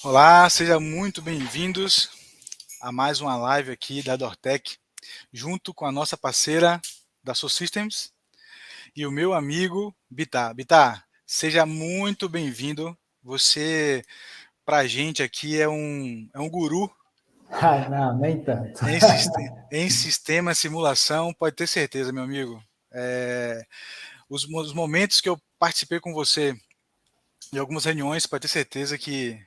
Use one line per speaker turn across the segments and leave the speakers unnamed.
Olá, sejam muito bem-vindos a mais uma live aqui da Dortec, junto com a nossa parceira da Soul Systems e o meu amigo Bitar. Bitar, seja muito bem-vindo. Você, pra gente aqui, é um guru
Ah, não, nem tanto.
em sistema simulação, pode ter certeza, meu amigo. Os momentos que eu participei com você em algumas reuniões, pode ter certeza que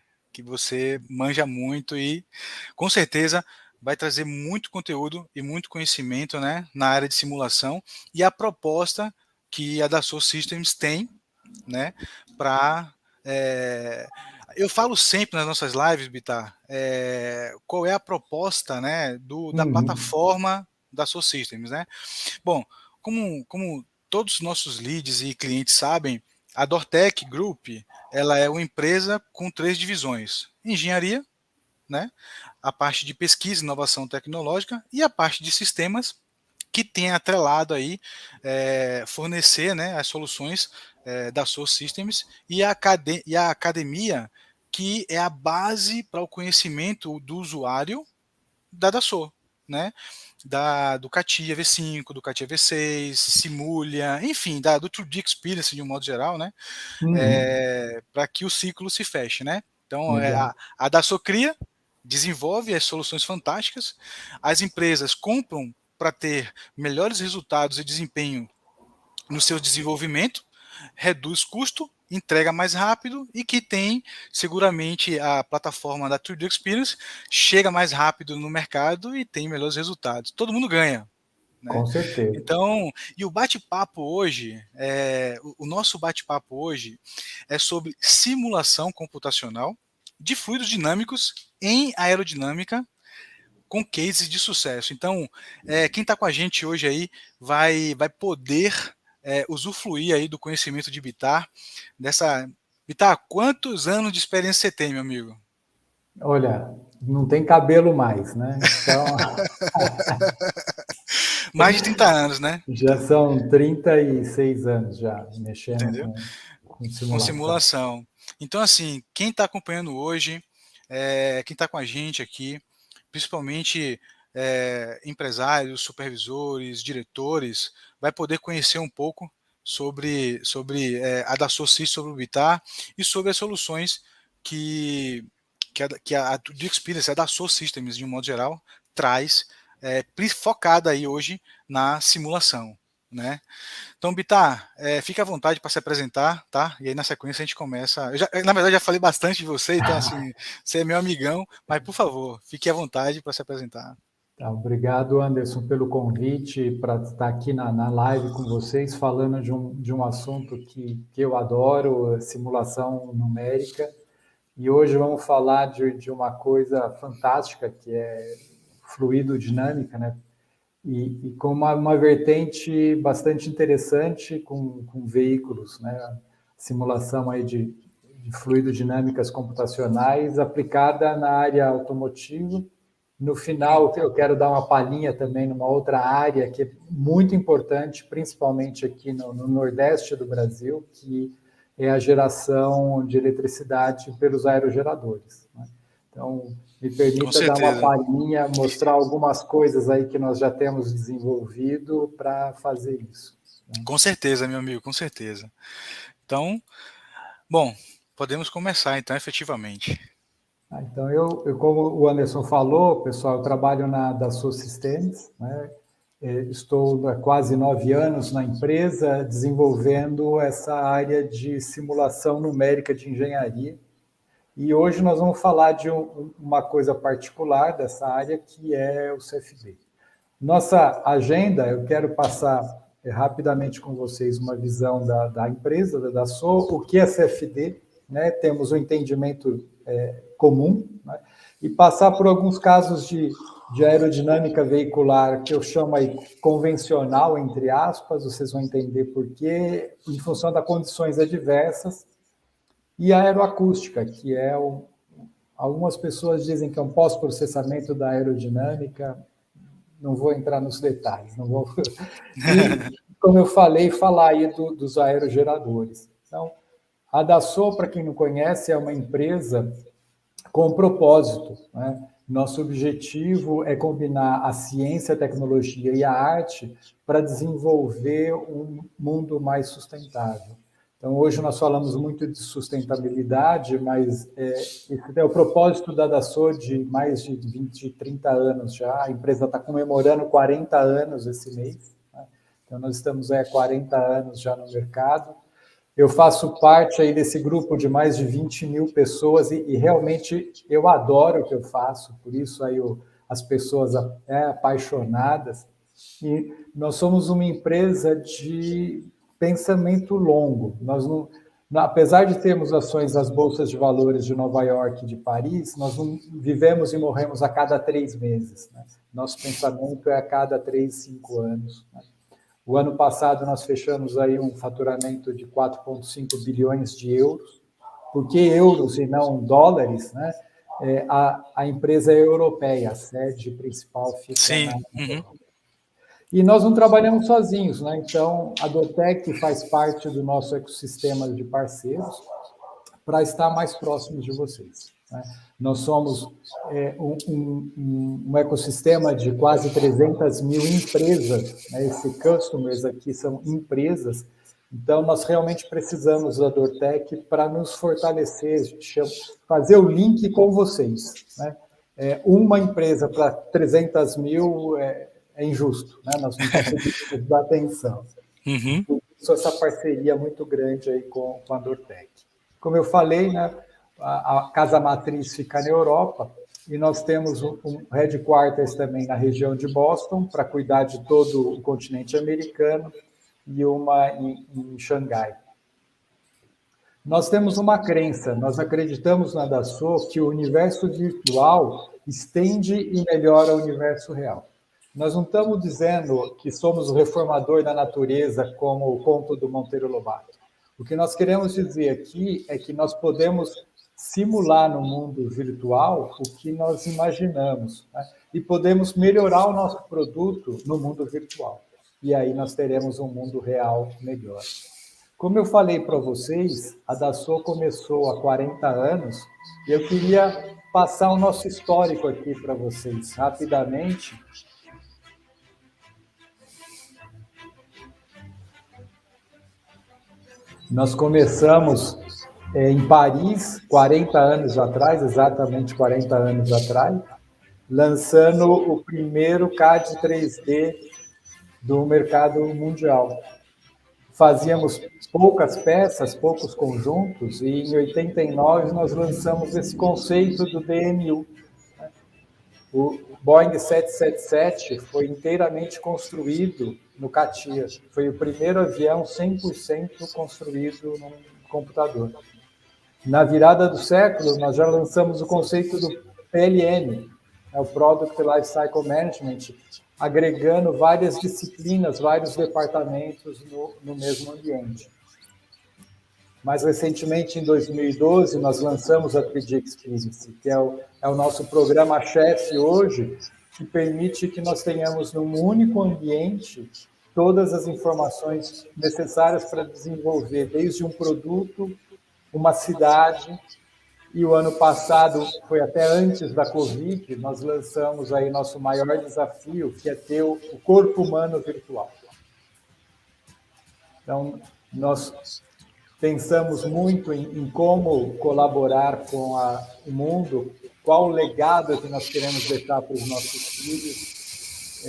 você manja muito e, com certeza, vai trazer muito conteúdo e muito conhecimento, né, na área de simulação e a proposta que a Dassault Systems tem, né, para... eu falo sempre nas nossas lives, Bitar, qual é a proposta, né, da
Uhum.
plataforma da Dassault Systems, né? Bom, como todos os nossos leads e clientes sabem, a Dortec Group ela é uma empresa com três divisões: engenharia, né, a parte de pesquisa e inovação tecnológica e a parte de sistemas, que tem atrelado aí fornecer, né, as soluções da Soul Systems e a academia, que é a base para o conhecimento do usuário da Dassault, né? Do CATIA V5, do CATIA V6, Simulia, enfim, do 2D Experience de um modo geral, né?
Uhum.
Para que o ciclo se feche, né? Então,
Legal.
a Dassault cria, desenvolve as soluções fantásticas, as empresas compram para ter melhores resultados e desempenho no seu desenvolvimento, reduz custo, entrega mais rápido e que tem seguramente a plataforma da 3D Experience, chega mais rápido no mercado e tem melhores resultados. Todo mundo ganha, né?
Com certeza.
Então, e o bate-papo hoje, o nosso bate-papo hoje é sobre simulação computacional de fluidos dinâmicos em aerodinâmica com cases de sucesso. Então, quem está com a gente hoje aí vai poder usufruir aí do conhecimento de Bitar, dessa... Bitar, quantos anos de experiência você tem, meu amigo?
Olha, não tem cabelo mais, né? Então,
Mais de 30 anos, né?
já são 36 anos já mexendo
Entendeu?
com
Com
simulação.
simulação. Então, assim, quem está acompanhando hoje, quem está com a gente aqui, principalmente empresários, supervisores, diretores, vai poder conhecer um pouco sobre a Dassault Systèmes, sobre o Bitar e sobre as soluções que a Do Experience, a Dassault Systems, de um modo geral, traz, focada aí hoje na simulação, né? Então, Bitar, fique à vontade para se apresentar, tá? E aí, na sequência, a gente começa. Na verdade, já falei bastante de você, então, assim, você é meu amigão, mas, por favor, fique à vontade para se apresentar.
Tá, obrigado, Anderson, pelo convite para estar aqui na live com vocês, falando de um assunto que eu adoro, simulação numérica. E hoje vamos falar de uma coisa fantástica, que é fluido dinâmica, né? E com uma vertente bastante interessante com veículos, né? Simulação aí de fluidodinâmicas computacionais aplicada na área automotiva. No final, eu quero dar uma palhinha também numa outra área que é muito importante, principalmente aqui no Nordeste do Brasil, que é a geração de eletricidade pelos aerogeradores, né? Então, me
Com
permita dar uma
certeza.
palhinha, mostrar algumas coisas aí que nós já temos desenvolvido para fazer isso, né?
Com certeza, meu amigo, com certeza. Então, bom, podemos começar, então, efetivamente.
Então, como o Anderson falou, pessoal, eu trabalho na Dassault Systems, né? Estou há quase 9 anos na empresa desenvolvendo essa área de simulação numérica de engenharia. E hoje nós vamos falar de uma coisa particular dessa área, que é o CFD. Nossa agenda, eu quero passar rapidamente com vocês uma visão da empresa, da Dassault, o que é CFD, né? Temos um entendimento comum, né? E passar por alguns casos de aerodinâmica veicular, que eu chamo aí convencional, entre aspas, vocês vão entender por quê, em função das condições adversas, e a aeroacústica, que é algumas pessoas dizem que é um pós-processamento da aerodinâmica, não vou entrar nos detalhes, não vou. E, como eu falei, falar aí dos aerogeradores. Então, a Dassault, para quem não conhece, é uma empresa com propósito, né? Nosso objetivo é combinar a ciência, a tecnologia e a arte para desenvolver um mundo mais sustentável. Então, hoje nós falamos muito de sustentabilidade, mas esse é o propósito da Dassault de mais de 20, 30 anos já. A empresa está comemorando 40 anos esse mês, né? Então, nós estamos há 40 anos já no mercado. Eu faço parte aí desse grupo de mais de 20 mil pessoas e realmente eu adoro o que eu faço, por isso aí as pessoas apaixonadas. E nós somos uma empresa de pensamento longo. Nós não, apesar de termos ações nas bolsas de valores de Nova York e de Paris, nós não vivemos e morremos a cada 3 meses, né? Nosso pensamento é a cada 3, 5 anos, né? O ano passado nós fechamos aí um faturamento de 4,5 bilhões de euros. Por que euros e não dólares, né? A empresa é europeia, a sede principal fica na Europa. E nós não trabalhamos sozinhos, né? Então, a Dortec faz parte do nosso ecossistema de parceiros para estar mais próximos de vocês, né? Nós somos um ecossistema de quase 300 mil empresas, né? Esse customers aqui são empresas, então nós realmente precisamos da Dortec para nos fortalecer, fazer o link com vocês, né? Uma empresa para 300 mil é injusto, né? Nós não conseguimos dar atenção. Por isso, essa parceria muito grande aí com a Dortec. Como eu falei, né, a casa matriz fica na Europa e nós temos um headquarters também na região de Boston para cuidar de todo o continente americano e uma em Xangai. Nós temos uma crença, nós acreditamos na Dassault que o universo virtual estende e melhora o universo real. Nós não estamos dizendo que somos o reformador da natureza, como o conto do Monteiro Lobato. O que nós queremos dizer aqui é que nós podemos simular no mundo virtual o que nós imaginamos, né? E podemos melhorar o nosso produto no mundo virtual. E aí nós teremos um mundo real melhor. Como eu falei para vocês, a Dassault começou há 40 anos e eu queria passar o nosso histórico aqui para vocês, rapidamente. Nós começamos em Paris, 40 anos atrás, exatamente 40 anos atrás, lançando o primeiro CAD 3D do mercado mundial. Fazíamos poucas peças, poucos conjuntos, e em 89 nós lançamos esse conceito do DMU. O Boeing 777 foi inteiramente construído no CATIA. Foi o primeiro avião 100% construído num computador. Na virada do século, nós já lançamos o conceito do PLM, o Product Lifecycle Management, agregando várias disciplinas, vários departamentos no mesmo ambiente. Mais recentemente, em 2012, nós lançamos a 3D Experience, que é o nosso programa-chefe hoje, que permite que nós tenhamos num único ambiente todas as informações necessárias para desenvolver desde um produto, uma cidade, e o ano passado, foi até antes da Covid, nós lançamos aí nosso maior desafio, que é ter o corpo humano virtual. Então, nós pensamos muito em como colaborar com o mundo, qual o legado que nós queremos deixar para os nossos filhos.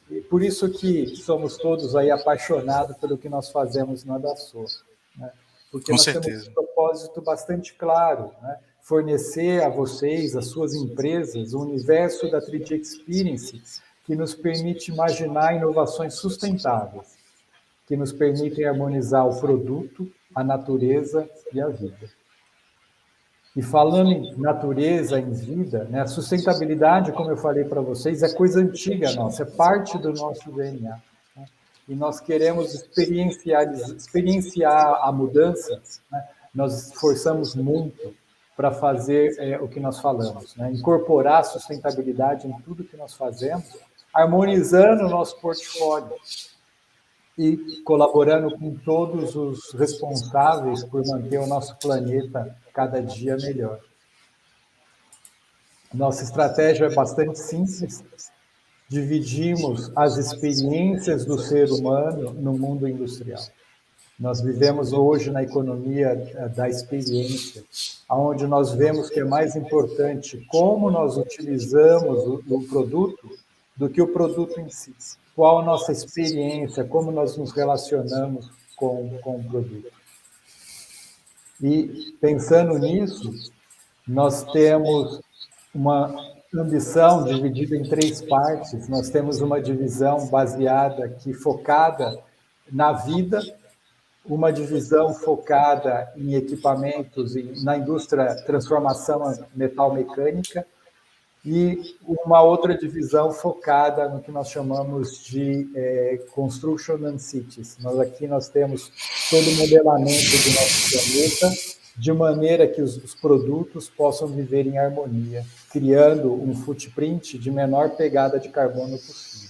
E por isso que somos todos aí apaixonados pelo que nós fazemos na Dassault, né? Porque nós temos um propósito bastante claro, né? Fornecer a vocês, as suas empresas, o universo da 3D Experience, que nos permite imaginar inovações sustentáveis, que nos permitem harmonizar o produto, a natureza e a vida. E falando em natureza, em vida, né, a sustentabilidade, como eu falei para vocês, é coisa antiga nossa, é parte do nosso DNA. Né? E nós queremos experienciar a mudança, né? Nós esforçamos muito para fazer o que nós falamos, né? Incorporar a sustentabilidade em tudo que nós fazemos, harmonizando o nosso portfólio e colaborando com todos os responsáveis por manter o nosso planeta cada dia melhor. Nossa estratégia é bastante simples. Dividimos as experiências do ser humano no mundo industrial. Nós vivemos hoje na economia da experiência, onde nós vemos que é mais importante como nós utilizamos o produto do que o produto em si. Qual a nossa experiência, como nós nos relacionamos com o produto. E, pensando nisso, nós temos uma ambição dividida em 3 partes. Nós temos uma divisão baseada aqui, focada na vida, uma divisão focada em equipamentos, na indústria transformação metal-mecânica, e uma outra divisão focada no que nós chamamos de Construction and Cities. Aqui nós temos todo o modelamento do nosso planeta, de maneira que os produtos possam viver em harmonia, criando um footprint de menor pegada de carbono possível.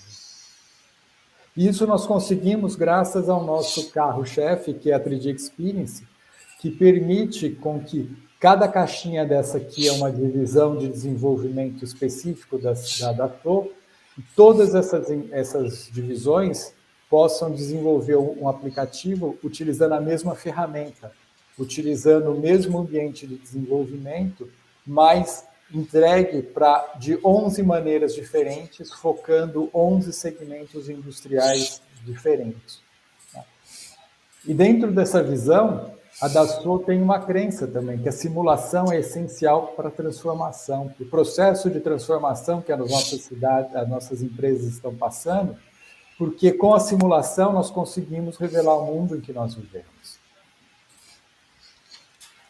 Isso nós conseguimos graças ao nosso carro-chefe, que é a 3D Experience, que permite com que cada caixinha dessa aqui é uma divisão de desenvolvimento específico da Dassault, e todas essas divisões possam desenvolver um aplicativo utilizando a mesma ferramenta, utilizando o mesmo ambiente de desenvolvimento, mas entregue de 11 maneiras diferentes, focando 11 segmentos industriais diferentes. E dentro dessa visão, a Dassault tem uma crença também, que a simulação é essencial para a transformação. O processo de transformação que as nossas cidades, as nossas empresas estão passando, porque com a simulação nós conseguimos revelar o mundo em que nós vivemos.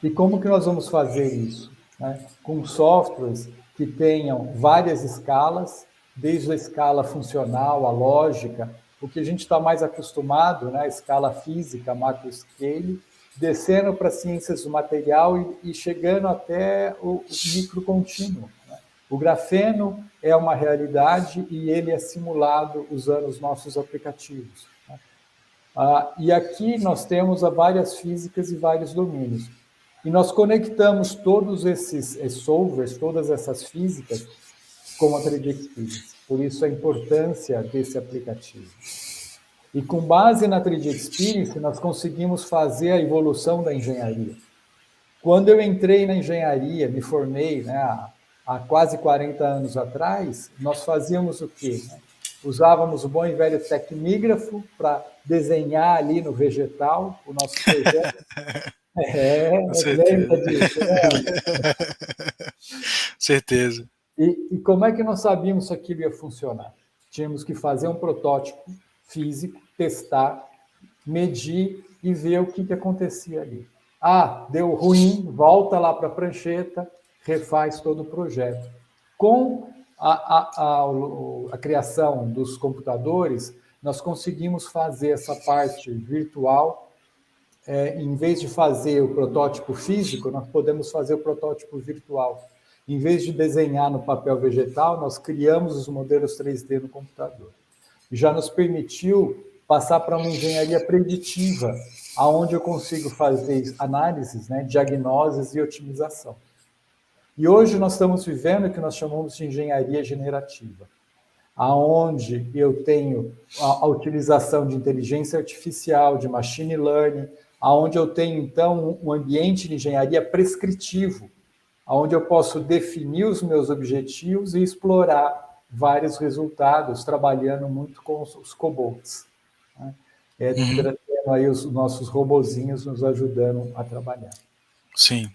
E como que nós vamos fazer isso? Com softwares que tenham várias escalas, desde a escala funcional, a lógica, o que a gente está mais acostumado, a escala física, macro scale, descendo para ciências do material e chegando até o microcontínuo. O grafeno é uma realidade e ele é simulado usando os nossos aplicativos. E aqui nós temos várias físicas e vários domínios. E nós conectamos todos esses solvers, todas essas físicas, com a 3D Experience. Por isso a importância desse aplicativo. E com base na 3D Experience, nós conseguimos fazer a evolução da engenharia. Quando eu entrei na engenharia, me formei há quase 40 anos atrás, nós fazíamos o quê? Usávamos o bom e velho tecnígrafo para desenhar ali no vegetal o nosso projeto. Lembra disso, né?
Certeza.
E como é que nós sabíamos que aquilo ia funcionar? Tínhamos que fazer um protótipo físico, testar, medir e ver o que acontecia ali. Deu ruim, volta lá para a prancheta, refaz todo o projeto. Com a criação dos computadores, nós conseguimos fazer essa parte virtual. Em vez de fazer o protótipo físico, nós podemos fazer o protótipo virtual. Em vez de desenhar no papel vegetal, nós criamos os modelos 3D no computador. Já nos permitiu passar para uma engenharia preditiva, onde eu consigo fazer análises, diagnoses e otimização. E hoje nós estamos vivendo o que nós chamamos de engenharia generativa, onde eu tenho a utilização de inteligência artificial, de machine learning, onde eu tenho, então, um ambiente de engenharia prescritivo, onde eu posso definir os meus objetivos e explorar vários resultados, trabalhando muito com os cobots. Tendo aí os nossos robozinhos nos ajudando a trabalhar.
Sim.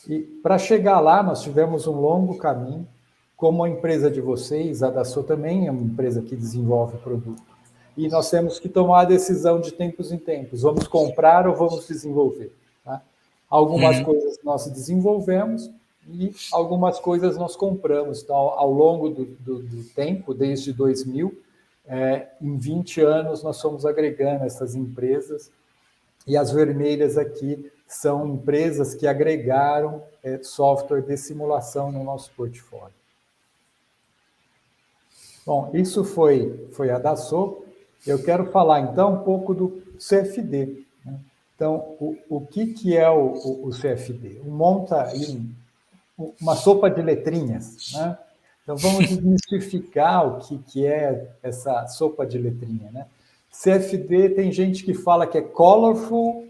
E para chegar lá, nós tivemos um longo caminho. Como a empresa de vocês, a Dassault também é uma empresa que desenvolve produto. E nós temos que tomar a decisão de tempos em tempos. Vamos comprar ou vamos desenvolver? Algumas coisas nós desenvolvemos e algumas coisas nós compramos. Então, ao longo do tempo, desde 2000, em 20 anos, nós fomos agregando essas empresas. E as vermelhas aqui são empresas que agregaram software de simulação no nosso portfólio. Bom, isso foi a Dassault. Eu quero falar, então, um pouco do CFD. Então, o que é o CFD? Monta aí uma sopa de letrinhas, né? Então, vamos desmistificar o que é essa sopa de letrinha, né? CFD tem gente que fala que é Colorful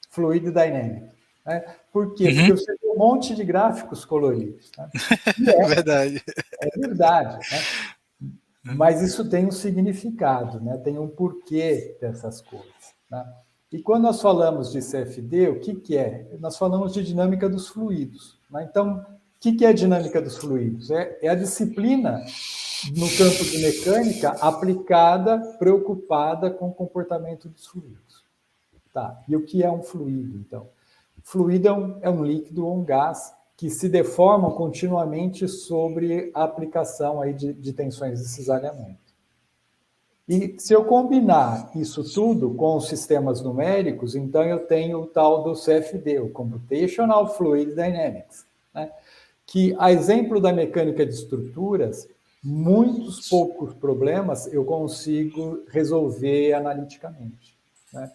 Fluid Dynamic. Né? Por quê? Porque
Uhum.
você tem um monte de gráficos coloridos. Né? E
Verdade.
é verdade. Né? Mas isso tem um significado, né? Tem um porquê dessas coisas. Né? E quando nós falamos de CFD, o que é? Nós falamos de dinâmica dos fluidos. Né? Então, o que é a dinâmica dos fluidos? É a disciplina no campo de mecânica aplicada, preocupada com o comportamento dos fluidos. Tá. E o que é um fluido, então? Fluido é um líquido ou um gás que se deformam continuamente sobre a aplicação aí de tensões de cisalhamento. E se eu combinar isso tudo com os sistemas numéricos, então eu tenho o tal do CFD, o Computational Fluid Dynamics, né? Que, a exemplo da mecânica de estruturas, muitos poucos problemas eu consigo resolver analiticamente, né?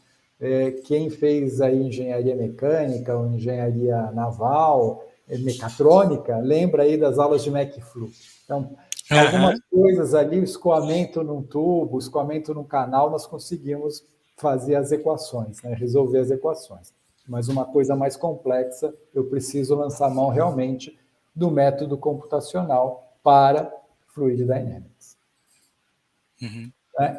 Quem fez aí engenharia mecânica ou engenharia naval, mecatrônica, lembra aí das aulas de McFlu. Então, algumas coisas ali, o escoamento num tubo, o escoamento num canal, nós conseguimos fazer as equações, né? Resolver as equações. Mas uma coisa mais complexa, eu preciso lançar mão realmente do método computacional para Fluid Dynamics.
Uhum.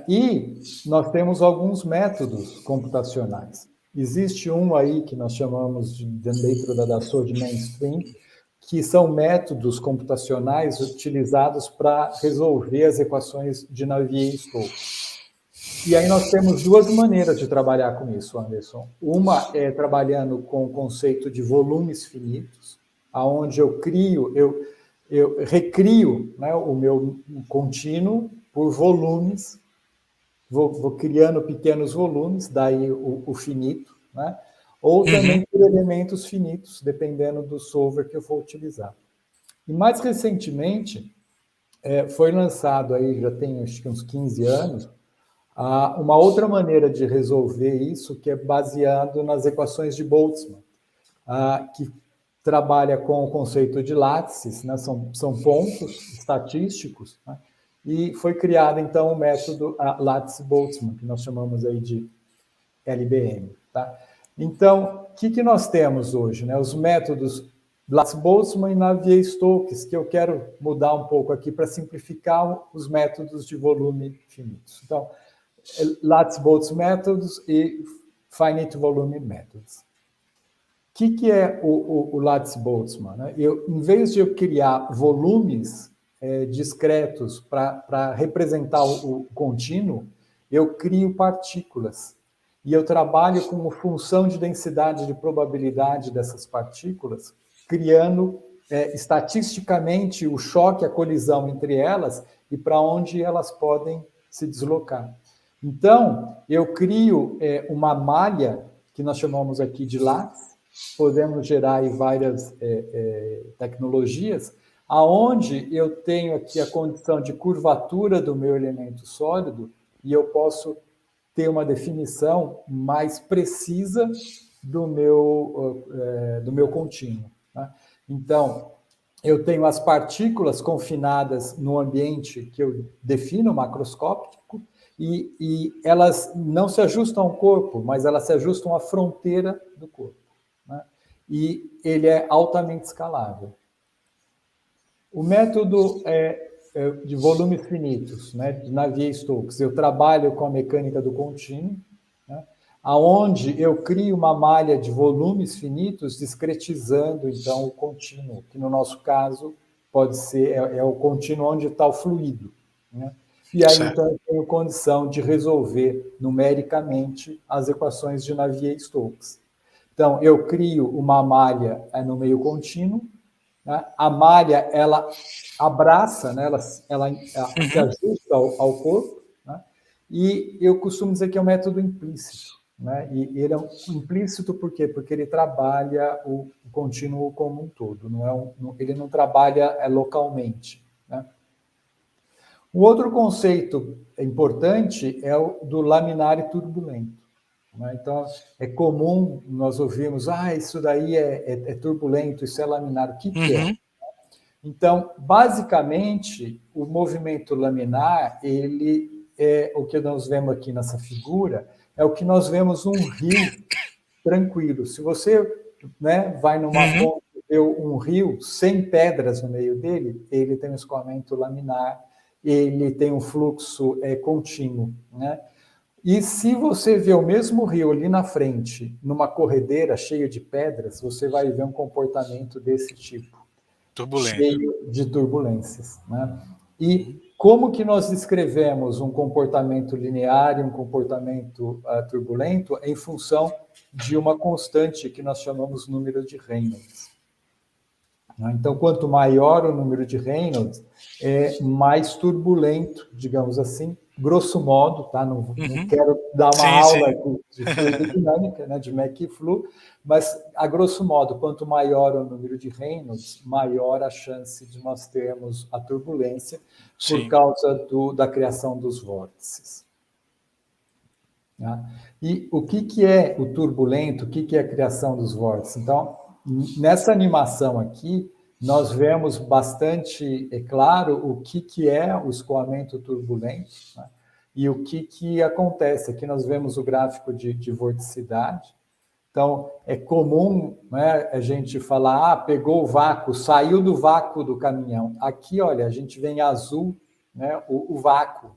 E nós temos alguns métodos computacionais. Existe um aí que nós chamamos dentro da Dassault de mainstream, que são métodos computacionais utilizados para resolver as equações de Navier-Stokes. E aí nós temos duas maneiras de trabalhar com isso, Anderson. Uma é trabalhando com o conceito de volumes finitos, aonde eu recrio, né, o meu contínuo por volumes, vou criando pequenos volumes, daí o finito, né? Ou também por elementos finitos, dependendo do solver que eu for utilizar. E mais recentemente, foi lançado aí, já tem acho que uns 15 anos, uma outra maneira de resolver isso, que é baseado nas equações de Boltzmann, que trabalha com o conceito de látices, né? São pontos estatísticos, né? E foi criado, então, o método Lattice-Boltzmann, que nós chamamos aí de LBM. Tá? Então, o que nós temos hoje? Né? Os métodos Lattice-Boltzmann e Navier-Stokes, que eu quero mudar um pouco aqui para simplificar os métodos de volume finitos. Então, Lattice-Boltzmann methods e Finite Volume methods. O que é o Lattice-Boltzmann? Né? Em vez de eu criar volumes discretos para representar o contínuo, eu crio partículas. E eu trabalho como função de densidade de probabilidade dessas partículas, criando estatisticamente o choque, a colisão entre elas e para onde elas podem se deslocar. Então, eu crio uma malha, que nós chamamos aqui de lattice, podemos gerar aí várias tecnologias, aonde eu tenho aqui a condição de curvatura do meu elemento sólido e eu posso ter uma definição mais precisa do meu contínuo. Né? Então, eu tenho as partículas confinadas no ambiente que eu defino macroscópico e elas não se ajustam ao corpo, mas elas se ajustam à fronteira do corpo. Né? E ele é altamente escalável. O método de volumes finitos, né, de Navier-Stokes, eu trabalho com a mecânica do contínuo, né, aonde eu crio uma malha de volumes finitos, discretizando, então, o contínuo, que no nosso caso pode ser o contínuo onde está o fluido. Né? E aí, certo. Então, eu tenho condição de resolver numericamente as equações de Navier-Stokes. Então, eu crio uma malha no meio contínuo, né? A malha, ela abraça, né? ela se ajusta ao corpo, né? E eu costumo dizer que é um método implícito. Né? E ele é implícito por quê? Porque ele trabalha o contínuo como um todo, ele não trabalha localmente. Né? Um outro conceito importante é o do laminar e turbulento. né? Então, é comum nós ouvirmos, isso daí é turbulento, isso é laminar. O que, que é?
Uhum.
Então, basicamente, o movimento laminar, ele é o que nós vemos aqui nessa figura, é o que nós vemos um rio tranquilo. Se você, né, vai numa
Uhum.
ponte e vê um rio sem pedras no meio dele, ele tem um escoamento laminar, ele tem um fluxo contínuo, né? E se você vê o mesmo rio ali na frente, numa corredeira cheia de pedras, você vai ver um comportamento desse tipo,
Turbulento.
cheio de turbulências, né?
Uhum.
E como que nós descrevemos um comportamento linear e um comportamento turbulento em função de uma constante que nós chamamos número de Reynolds, né? Então, quanto maior o número de Reynolds, mais turbulento, digamos assim, grosso modo, tá? Não
Uhum.
quero dar uma
Sim,
aula
sim.
de fluidodinâmica, né, de Mach e Flu, mas, a grosso modo, quanto maior o número de Reynolds, maior a chance de nós termos a turbulência por
Sim.
causa da criação dos vórtices. Né? E o que é o turbulento, o que é a criação dos vórtices? Então, nessa animação aqui, nós vemos bastante, é claro, o que é o escoamento turbulento, né? E o que acontece. Aqui nós vemos o gráfico de vorticidade. Então, é comum, né, a gente falar, pegou o vácuo, saiu do vácuo do caminhão. Aqui, olha, a gente vê em azul, né, o vácuo,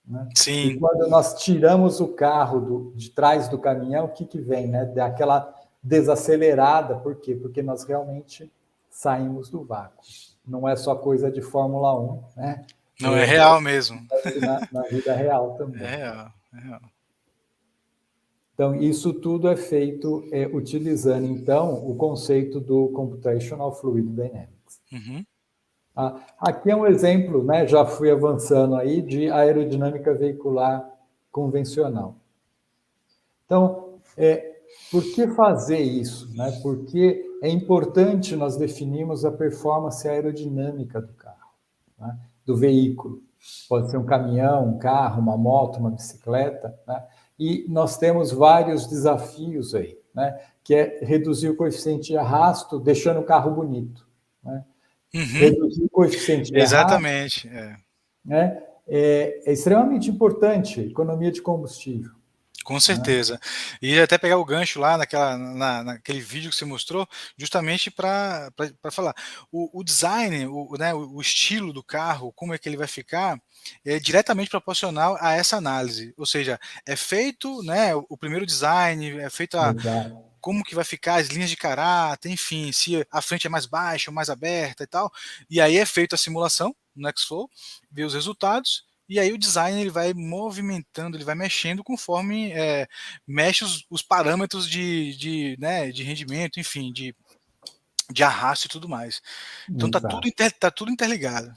né? E
Sim.
quando nós tiramos o carro de trás do caminhão, o que vem? Né? Daquela desacelerada. Por quê? Porque nós realmente saímos do vácuo. Não é só coisa de Fórmula 1, né?
Não, é real mesmo.
Acontece na vida real
É
também.
real. É real.
Então, isso tudo é feito utilizando, então, o conceito do Computational Fluid Dynamics.
Uhum.
Aqui é um exemplo, né, já fui avançando aí, de aerodinâmica veicular convencional. Então, por que fazer isso? Né? Porque é importante nós definirmos a performance aerodinâmica do carro, né? Do veículo. Pode ser um caminhão, um carro, uma moto, uma bicicleta, né? E nós temos vários desafios aí, né? Que é reduzir o coeficiente de arrasto, deixando o carro bonito, né?
Uhum.
Reduzir o coeficiente de arrasto,
Exatamente. É.
né? É extremamente importante, economia de combustível.
Com
Né?
certeza. E até pegar o gancho lá naquele vídeo que você mostrou, justamente para falar. O design, né, o estilo do carro, como é que ele vai ficar, é diretamente proporcional a essa análise. Ou seja, é feito, né, o primeiro design, é feito
Exato.
como que vai ficar as linhas de caráter, enfim, se a frente é mais baixa ou mais aberta e tal. E aí é feita a simulação no Nextflow, vê os resultados, e aí o design ele vai movimentando, ele vai mexendo conforme mexe os parâmetros né, de rendimento, enfim, de arrasto e tudo mais. Então
Exato.
tá tudo interligado.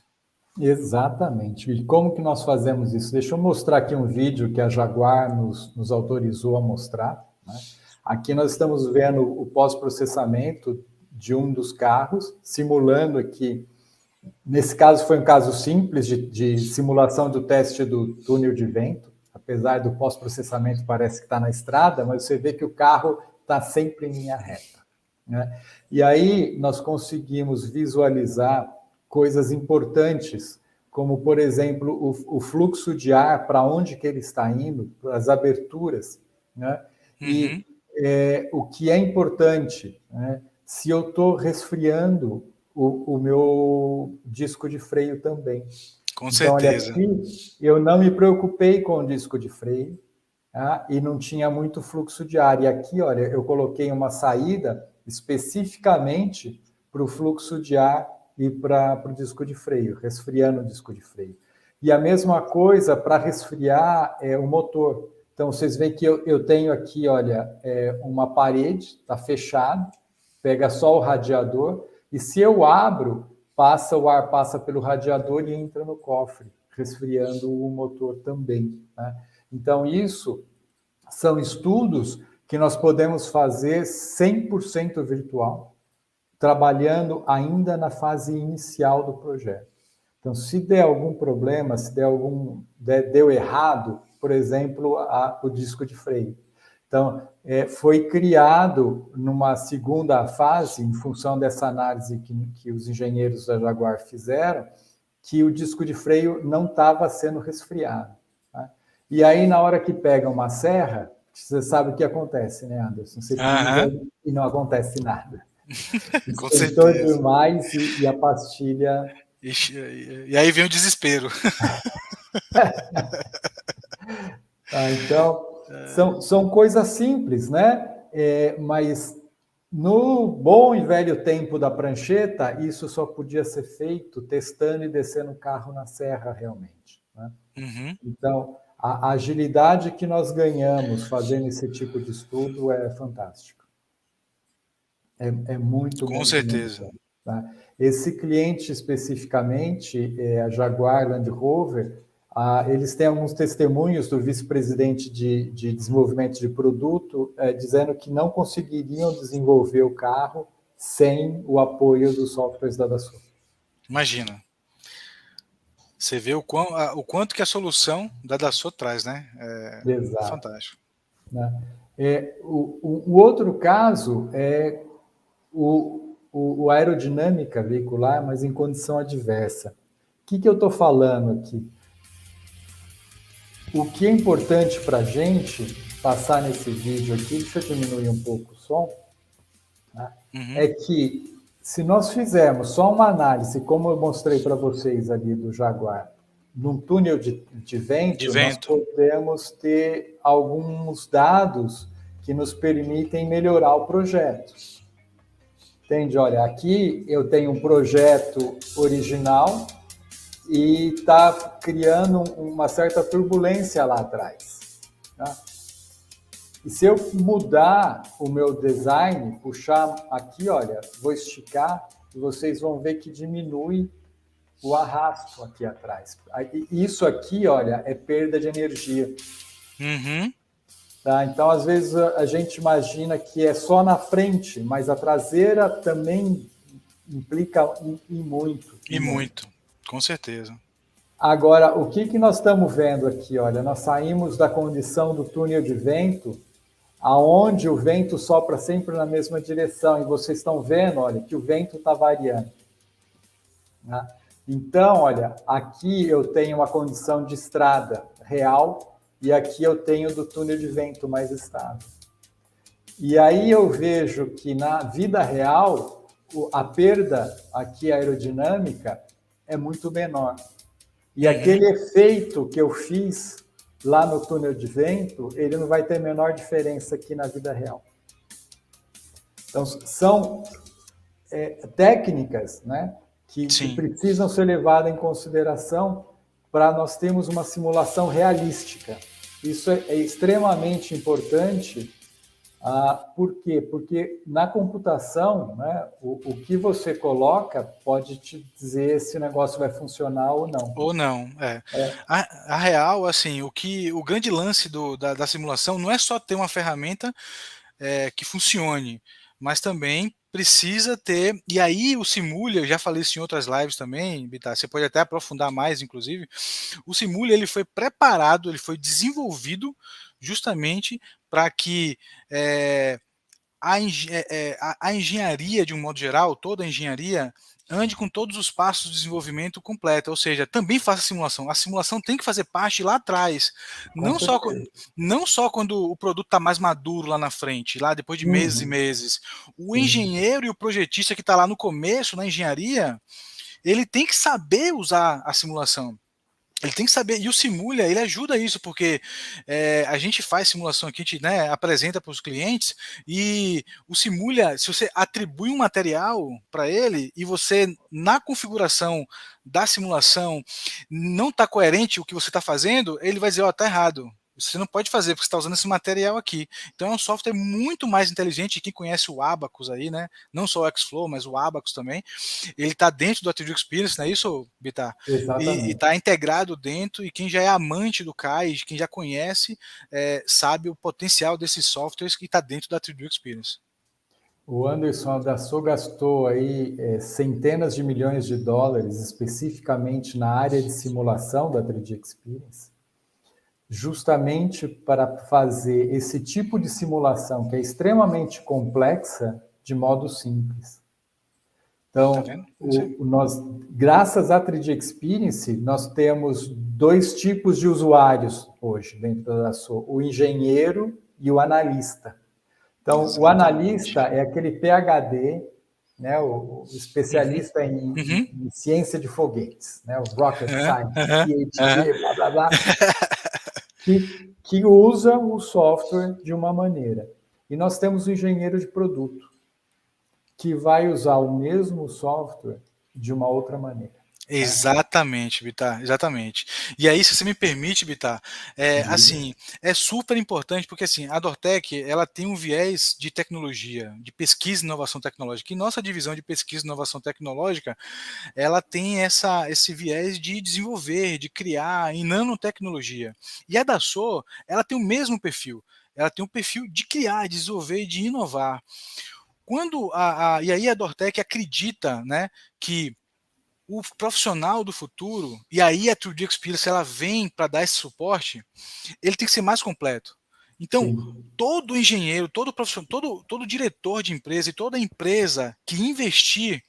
Exatamente. E como que nós fazemos isso? Deixa eu mostrar aqui um vídeo que a Jaguar nos autorizou a mostrar, né? Aqui nós estamos vendo o pós-processamento de um dos carros, simulando aqui. Nesse caso foi um caso simples de simulação do teste do túnel de vento, apesar do pós-processamento parece que está na estrada, mas você vê que o carro está sempre em linha reta, né? E aí nós conseguimos visualizar coisas importantes, como, por exemplo, o fluxo de ar, para onde que ele está indo, as aberturas, né?
Uhum,
E o que é importante, né? Se eu estou resfriando o meu disco de freio também.
com
Então, olha,
certeza.
aqui eu não me preocupei com o disco de freio, tá? E não tinha muito fluxo de ar. E aqui, olha, eu coloquei uma saída especificamente para o fluxo de ar e para o disco de freio, resfriando o disco de freio. E a mesma coisa para resfriar o motor. Então, vocês veem que eu tenho aqui, olha, uma parede, está fechado, pega só o radiador, e se eu abro, o ar passa pelo radiador e entra no cofre, resfriando o motor também, né? Então, isso são estudos que nós podemos fazer 100% virtual, trabalhando ainda na fase inicial do projeto. Então, se der algum problema, se deu errado, por exemplo, o disco de freio. Então, foi criado numa segunda fase, em função dessa análise que os engenheiros da Jaguar fizeram, que o disco de freio não estava sendo resfriado. Tá? E aí, na hora que pega uma serra, você sabe o que acontece, né, Anderson? Você pisa e não acontece nada.
Com
Esquentou
certeza.
demais e a pastilha...
E aí vem o desespero.
Então, são coisas simples, né? Mas no bom e velho tempo da prancheta, isso só podia ser feito testando e descendo o carro na serra realmente. Né?
Uhum.
Então, a agilidade que nós ganhamos fazendo esse tipo de estudo é fantástico. É muito,
Com
muito, muito
certeza.
bom. Tá? Esse cliente especificamente, a Jaguar Land Rover, eles têm alguns testemunhos do vice-presidente de desenvolvimento de produto, dizendo que não conseguiriam desenvolver o carro sem o apoio dos softwares da Dassault.
Imagina. Você vê o quanto que a solução da Dassault traz, né?
Exato.
Fantástico.
Né? O outro caso é o aerodinâmica veicular, mas em condição adversa. O que eu estou falando aqui? O que é importante para a gente passar nesse vídeo aqui, deixa eu diminuir um pouco o som, né? É que se nós fizermos só uma análise, como eu mostrei para vocês ali do Jaguar, num túnel de vento, nós podemos ter alguns dados que nos permitem melhorar o projeto. Entende? Olha, aqui eu tenho um projeto original e está criando uma certa turbulência lá atrás. Tá? E se eu mudar o meu design, puxar aqui, olha, vou esticar, e vocês vão ver que diminui o arrasto aqui atrás. Isso aqui, olha, é perda de energia.
Uhum.
Tá? Então, às vezes, a gente imagina que é só na frente, mas a traseira também implica e muito.
E muito, com certeza.
Agora, o que nós estamos vendo aqui? Olha, nós saímos da condição do túnel de vento, aonde o vento sopra sempre na mesma direção, e vocês estão vendo, olha, que o vento está variando. Né? Então, olha, aqui eu tenho uma condição de estrada real, e aqui eu tenho do túnel de vento mais estável. E aí eu vejo que na vida real, a perda aqui aerodinâmica é muito menor. E aquele efeito que eu fiz lá no túnel de vento, ele não vai ter a menor diferença aqui na vida real. Então, são técnicas, né, que precisam ser levadas em consideração para nós termos uma simulação realística. Isso é extremamente importante. Por quê? Porque na computação, né, o que você coloca pode te dizer se o negócio vai funcionar ou não.
Ou não, A real, assim, o grande lance da simulação não é só ter uma ferramenta que funcione, mas também precisa ter, e aí o Simulha, eu já falei isso em outras lives também, Bittar, você pode até aprofundar mais, inclusive, o Simulha ele foi preparado, ele foi desenvolvido justamente para que a engenharia, de um modo geral, toda a engenharia, ande com todos os passos de desenvolvimento completo, ou seja, também faça simulação. A simulação tem que fazer parte lá atrás, não só quando o produto está mais maduro lá na frente, lá depois de meses e meses. O engenheiro e o projetista que está lá no começo, na engenharia, ele tem que saber usar a simulação. Ele tem que saber, e o Simulha, ele ajuda isso, porque a gente faz simulação aqui, a gente, né, apresenta para os clientes, e o Simulha, se você atribui um material para ele, e você, na configuração da simulação, não está coerente o que você está fazendo, ele vai dizer, ó, tá errado. Você não pode fazer, porque você está usando esse material aqui. Então é um software muito mais inteligente, quem conhece o Abacus aí, né? Não só o Xflow, mas o Abacus também. Ele está dentro do Attribute Experience, não é isso, Bittar? E está integrado dentro, e quem já é amante do CAI, quem já conhece, sabe o potencial desses softwares que está dentro do Attribute Experience.
O Anderson da Dassault gastou aí centenas de milhões de dólares especificamente na área de simulação da 3D Experience, justamente para fazer esse tipo de simulação, que é extremamente complexa, de modo simples.
Tá
Então,
vendo? Sim.
nós, graças à 3D Experience, nós temos dois tipos de usuários hoje dentro da SO, o engenheiro e o analista. Então, o
Exatamente.
analista é aquele PhD, né, o
Uhum.
especialista
Uhum.
em ciência de foguetes, né, o rocket
Aham,
science,
aham, aham.
PhD, blá, blá, blá, que usa o software de uma maneira. E nós temos o engenheiro de produto, que vai usar o mesmo software de uma outra maneira. Tá?
Exatamente, Bitar, exatamente. E aí, se você me permite, Bitar,
Diga.
assim, é super importante porque assim, a Dortec, ela tem um viés de tecnologia, de pesquisa e inovação tecnológica. E nossa divisão de pesquisa e inovação tecnológica, ela tem esse viés de desenvolver, de criar em nanotecnologia. E a Dassault, ela tem o mesmo perfil. Ela tem um perfil de criar, de desenvolver e de inovar. Quando e aí a Dortec acredita, né, que o profissional do futuro, e aí a 2D Experience ela vem para dar esse suporte, ele tem que ser mais completo. Então,
Sim.
todo engenheiro, todo profissional, todo diretor de empresa e toda empresa que investir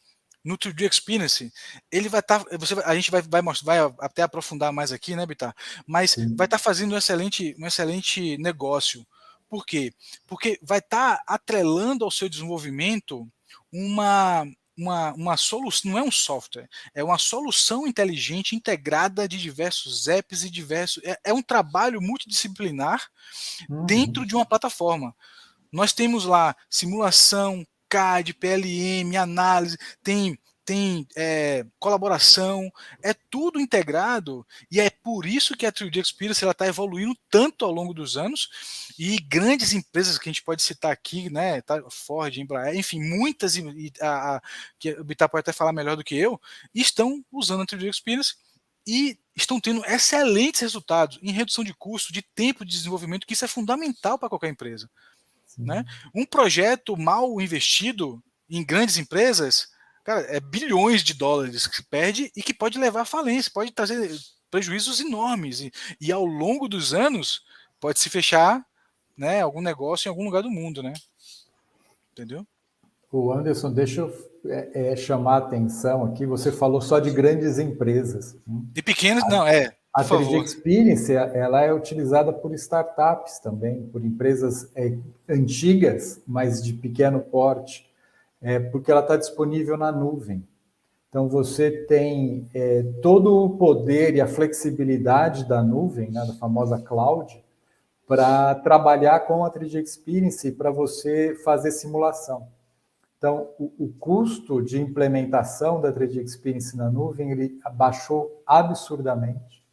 no 2D Experience, ele vai estar, a gente vai mostrar, vai até aprofundar mais aqui, né, Bitar? Mas vai estar
Sim.
fazendo um excelente negócio. Por quê? Porque vai estar atrelando ao seu desenvolvimento uma uma solução, não é um software, é uma solução inteligente integrada de diversos apps e diversos. É um trabalho multidisciplinar dentro
Uhum.
de uma plataforma. Nós temos lá simulação, CAD, PLM, análise, tem colaboração, é tudo integrado e é por isso que a 3D Experience está evoluindo tanto ao longo dos anos e grandes empresas que a gente pode citar aqui, né, Ford, Embraer, enfim, muitas, que o Bittar pode até falar melhor do que eu, estão usando a 3D Experience e estão tendo excelentes resultados em redução de custo, de tempo de desenvolvimento, que isso é fundamental para qualquer empresa. Né?
Sim.
Um projeto mal investido em grandes empresas, cara, é bilhões de dólares que se perde e que pode levar à falência, pode trazer prejuízos enormes. E ao longo dos anos pode se fechar, né, algum negócio em algum lugar do mundo, né? Entendeu?
O Anderson, deixa eu chamar a atenção aqui. Você falou só de grandes empresas.
De pequenos, não,
A
por
3D
favor.
Experience, ela é utilizada por startups também, por empresas antigas, mas de pequeno porte, porque ela está disponível na nuvem. Então, você tem todo o poder e a flexibilidade da nuvem, né, da famosa cloud, para trabalhar com a 3D Experience para você fazer simulação. Então, o custo de implementação da 3D Experience na nuvem ele baixou absurdamente,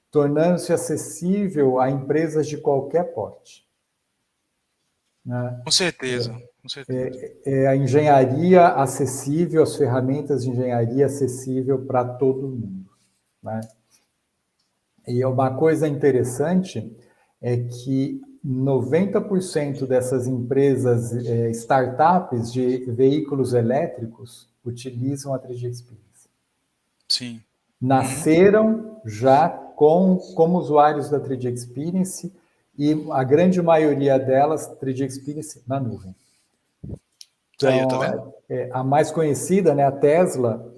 tornando-se acessível a empresas de qualquer porte. Né?
Com certeza, com certeza.
É a engenharia acessível, as ferramentas de engenharia acessível para todo mundo. Né? E uma coisa interessante é que 90% dessas empresas, startups de veículos elétricos, utilizam a 3D Experience.
Sim. Uhum.
Nasceram já como usuários da 3D Experience e a grande maioria delas 3D Experience na nuvem.
Aí, ó, tá
Então,
vendo?
a mais conhecida, né, a Tesla,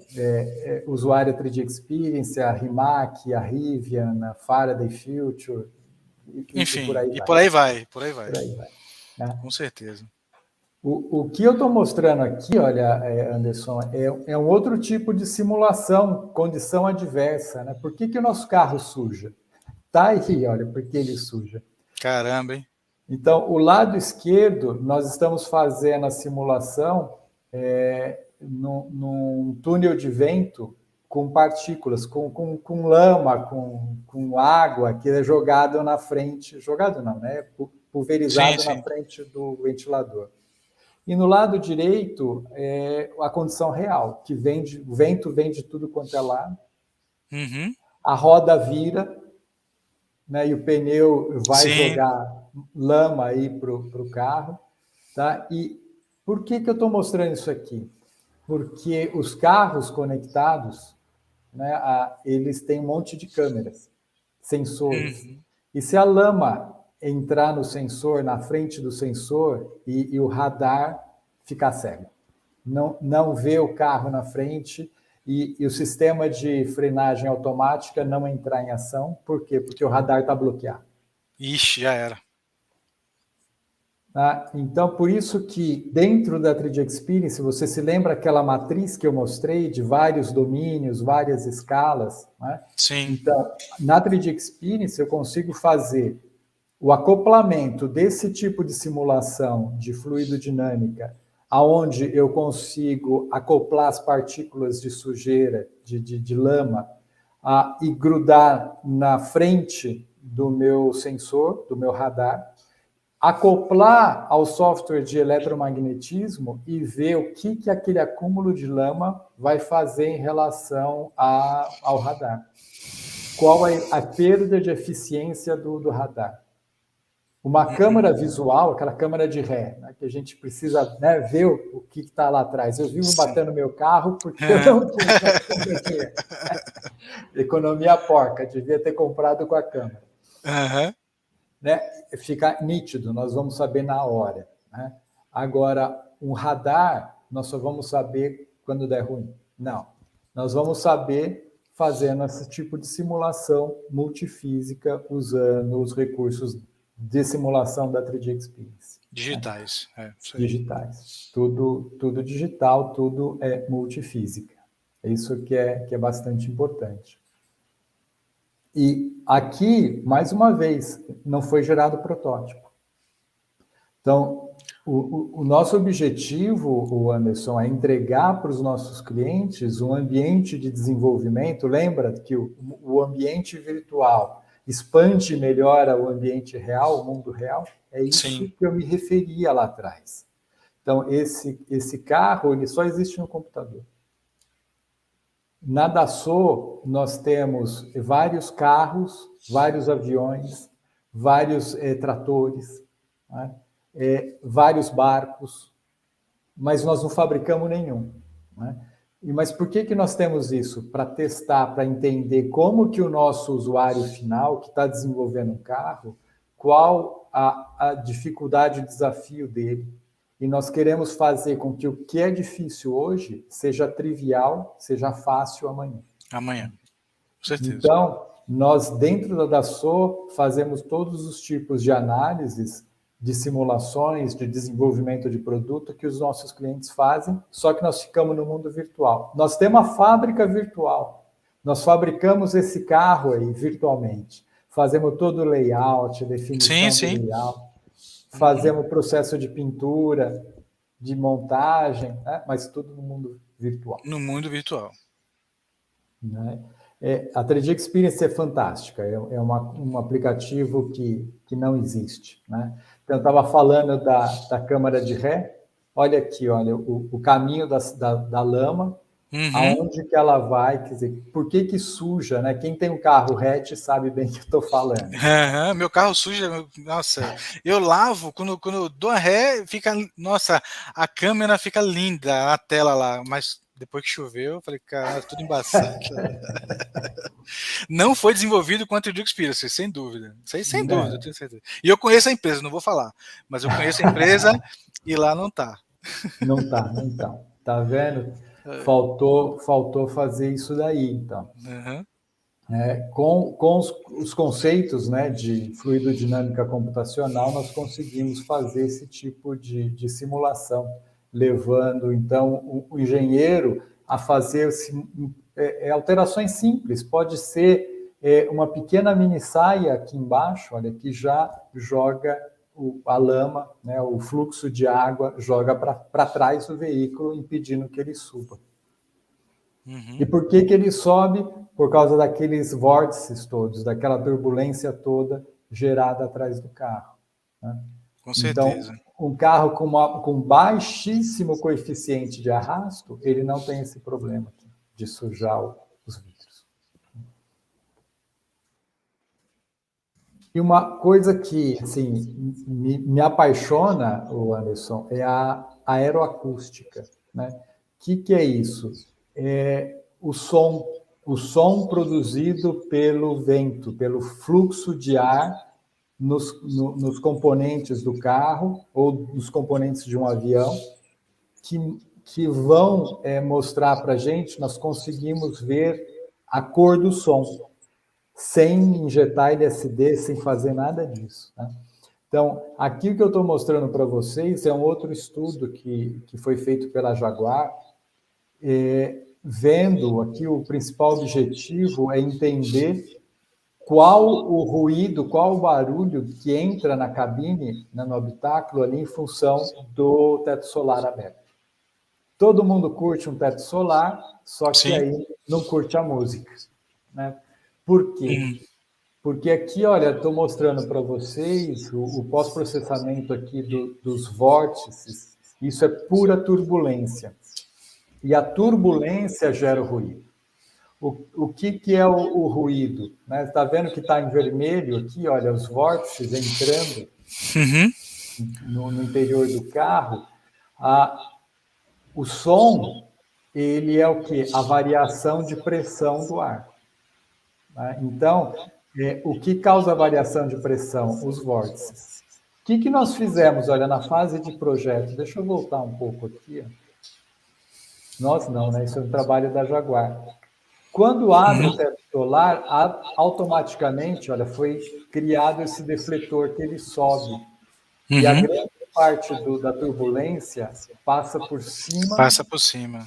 usuária 3D Experience, a Rimac, a Rivian, a Faraday Future, e por
Enfim,
aí
e
vai.
por aí vai, por aí vai.
Por aí vai. Né?
Com certeza.
O que eu estou mostrando aqui, olha, Anderson, é um outro tipo de simulação, condição adversa. Né? Por que o nosso carro suja? Tá aí, olha, por que ele suja.
Caramba, hein?
Então, o lado esquerdo, nós estamos fazendo a simulação num túnel de vento com partículas, com lama, com água que é jogado na frente, jogado não, né?
Sim,
Pulverizado na
sim.
frente do ventilador. E no lado direito é a condição real, que o vento vem de tudo quanto é lado,
Uhum.
a roda vira, né, e o pneu vai
Sim,
jogar lama aí para o carro. Tá? E por que eu estou mostrando isso aqui? Porque os carros conectados, né, eles têm um monte de câmeras, sensores.
uhum.
E se a lama entrar no sensor, na frente do sensor, e o radar ficar cego? Não vê o carro na frente e o sistema de frenagem automática não entrar em ação. Por quê? Porque o radar está bloqueado.
Ixi, já era.
Tá? Então, por isso que dentro da 3D Experience, você se lembra aquela matriz que eu mostrei de vários domínios, várias escalas? Né?
Sim.
Então, na 3D Experience, eu consigo fazer o acoplamento desse tipo de simulação de fluidodinâmica, aonde eu consigo acoplar as partículas de sujeira, de lama, e grudar na frente do meu sensor, do meu radar, acoplar ao software de eletromagnetismo e ver o que aquele acúmulo de lama vai fazer em relação ao radar. Qual é a perda de eficiência do radar? Uma câmera visual, aquela câmera de ré, né, que a gente precisa, né, ver o que está lá atrás. Eu vivo batendo no meu carro porque eu não tinha. Economia porca, devia ter comprado com a câmera.
Uhum.
Né? Fica nítido, nós vamos saber na hora. Né? Agora, um radar, nós só vamos saber quando der ruim. Não. Nós vamos saber fazendo esse tipo de simulação multifísica, usando os recursos de simulação da 3D Experience.
Digitais.
Né? Digitais. Tudo digital, tudo é multifísica. É isso que é bastante importante. E aqui, mais uma vez, não foi gerado protótipo. Então, o nosso objetivo, Anderson, é entregar para os nossos clientes um ambiente de desenvolvimento. Lembra que o ambiente virtual expande e melhora o ambiente real, o mundo real? É isso Sim. que eu me referia lá atrás. Então, esse carro ele só existe no computador. Na Dassault, nós temos vários carros, vários aviões, vários tratores, né? Vários barcos, mas nós não fabricamos nenhum. Né? Mas por que nós temos isso? Para testar, para entender como que o nosso usuário final, que está desenvolvendo um carro, qual a dificuldade, o desafio dele. E nós queremos fazer com que o que é difícil hoje seja trivial, seja fácil amanhã.
Amanhã, com certeza.
Então, nós dentro da Dassault fazemos todos os tipos de análises, de simulações, de desenvolvimento de produto que os nossos clientes fazem, só que nós ficamos no mundo virtual. Nós temos uma fábrica virtual. Nós fabricamos esse carro aí virtualmente. Fazemos todo o layout, definição do layout. Fazemos o processo de pintura, de montagem, né? Mas tudo no mundo virtual.
No mundo virtual.
Né? A 3D Experience é fantástica, é um aplicativo que não existe. Né? Então, eu estava falando da câmara de ré, olha aqui, olha, o caminho da lama, aonde que ela vai, quer dizer, por que suja, né? Quem tem um carro hatch sabe bem o que eu estou falando.
Meu carro suja, nossa, eu lavo, quando eu dou a ré, fica, nossa, a câmera fica linda, a tela lá, mas depois que choveu, eu falei, cara, tudo embaçado. Não foi desenvolvido com a 3D Experience, sem dúvida. Isso aí, sem dúvida, eu tenho certeza. E eu conheço a empresa, não vou falar, mas eu conheço a empresa e lá não tá.
Não tá, então. Tá vendo? Faltou fazer isso daí, então. Com os conceitos, né, de fluidodinâmica computacional, nós conseguimos fazer esse tipo de simulação, levando, então, o engenheiro a fazer alterações simples. Pode ser uma pequena mini saia aqui embaixo, olha, que já joga a lama, né, o fluxo de água, joga para trás do veículo, impedindo que ele suba. E por que ele sobe? Por causa daqueles vórtices todos, daquela turbulência toda gerada atrás do carro. Né?
Com certeza.
Então, um carro com baixíssimo coeficiente de arrasto, ele não tem esse problema aqui, de sujar os vidros. E uma coisa que assim, me apaixona, Anderson, é a aeroacústica. Né? O que é isso? O som, o som produzido pelo vento, pelo fluxo de ar nos componentes do carro ou nos componentes de um avião, que vão mostrar para a gente, nós conseguimos ver a cor do som, sem injetar LSD, sem fazer nada disso. Né? Então, aqui o que eu estou mostrando para vocês é um outro estudo que foi feito pela Jaguar, vendo aqui o principal objetivo é entender qual o ruído, qual o barulho que entra na cabine, né, no habitáculo ali, em função do teto solar aberto. Todo mundo curte um teto solar, só que
Sim.
aí não curte a música. Né? Por quê? Porque aqui, olha, estou mostrando para vocês o pós-processamento aqui dos vórtices. Isso é pura turbulência. E a turbulência gera o ruído. O que é o ruído? Né? Está vendo que está em vermelho aqui, olha, os vórtices entrando no interior do carro. O som, ele é o quê? A variação de pressão do ar. Né? Então, o que causa a variação de pressão? Os vórtices. O que nós fizemos? Olha, na fase de projeto, deixa eu voltar um pouco aqui. Nós não, né? Isso é um trabalho da Jaguar. Quando abre o teto solar, automaticamente, olha, foi criado esse defletor que ele sobe. E a grande parte da turbulência passa por cima.
Passa por cima.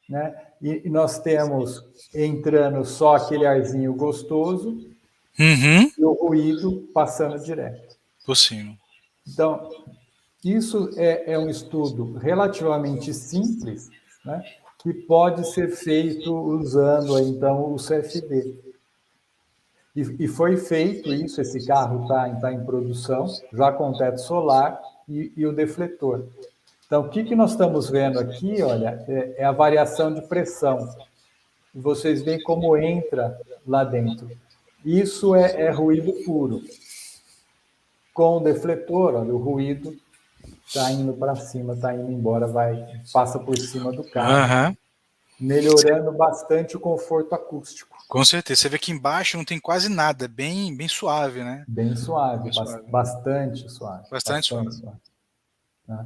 Né? E nós temos entrando só aquele arzinho gostoso e o ruído passando direto.
Por cima.
Então, isso é um estudo relativamente simples, né? Que pode ser feito usando, então, o CFD. E foi feito isso, esse carro está em produção, já com o teto solar e o defletor. Então, o que nós estamos vendo aqui, olha, é a variação de pressão. Vocês veem como entra lá dentro. Isso é ruído puro. Com o defletor, olha, o ruído está indo para cima, está indo embora, passa por cima do carro, melhorando bastante o conforto acústico.
Com certeza. Você vê que embaixo não tem quase nada, bem suave, né?
Bem suave, bastante suave.
Bastante suave.
Né?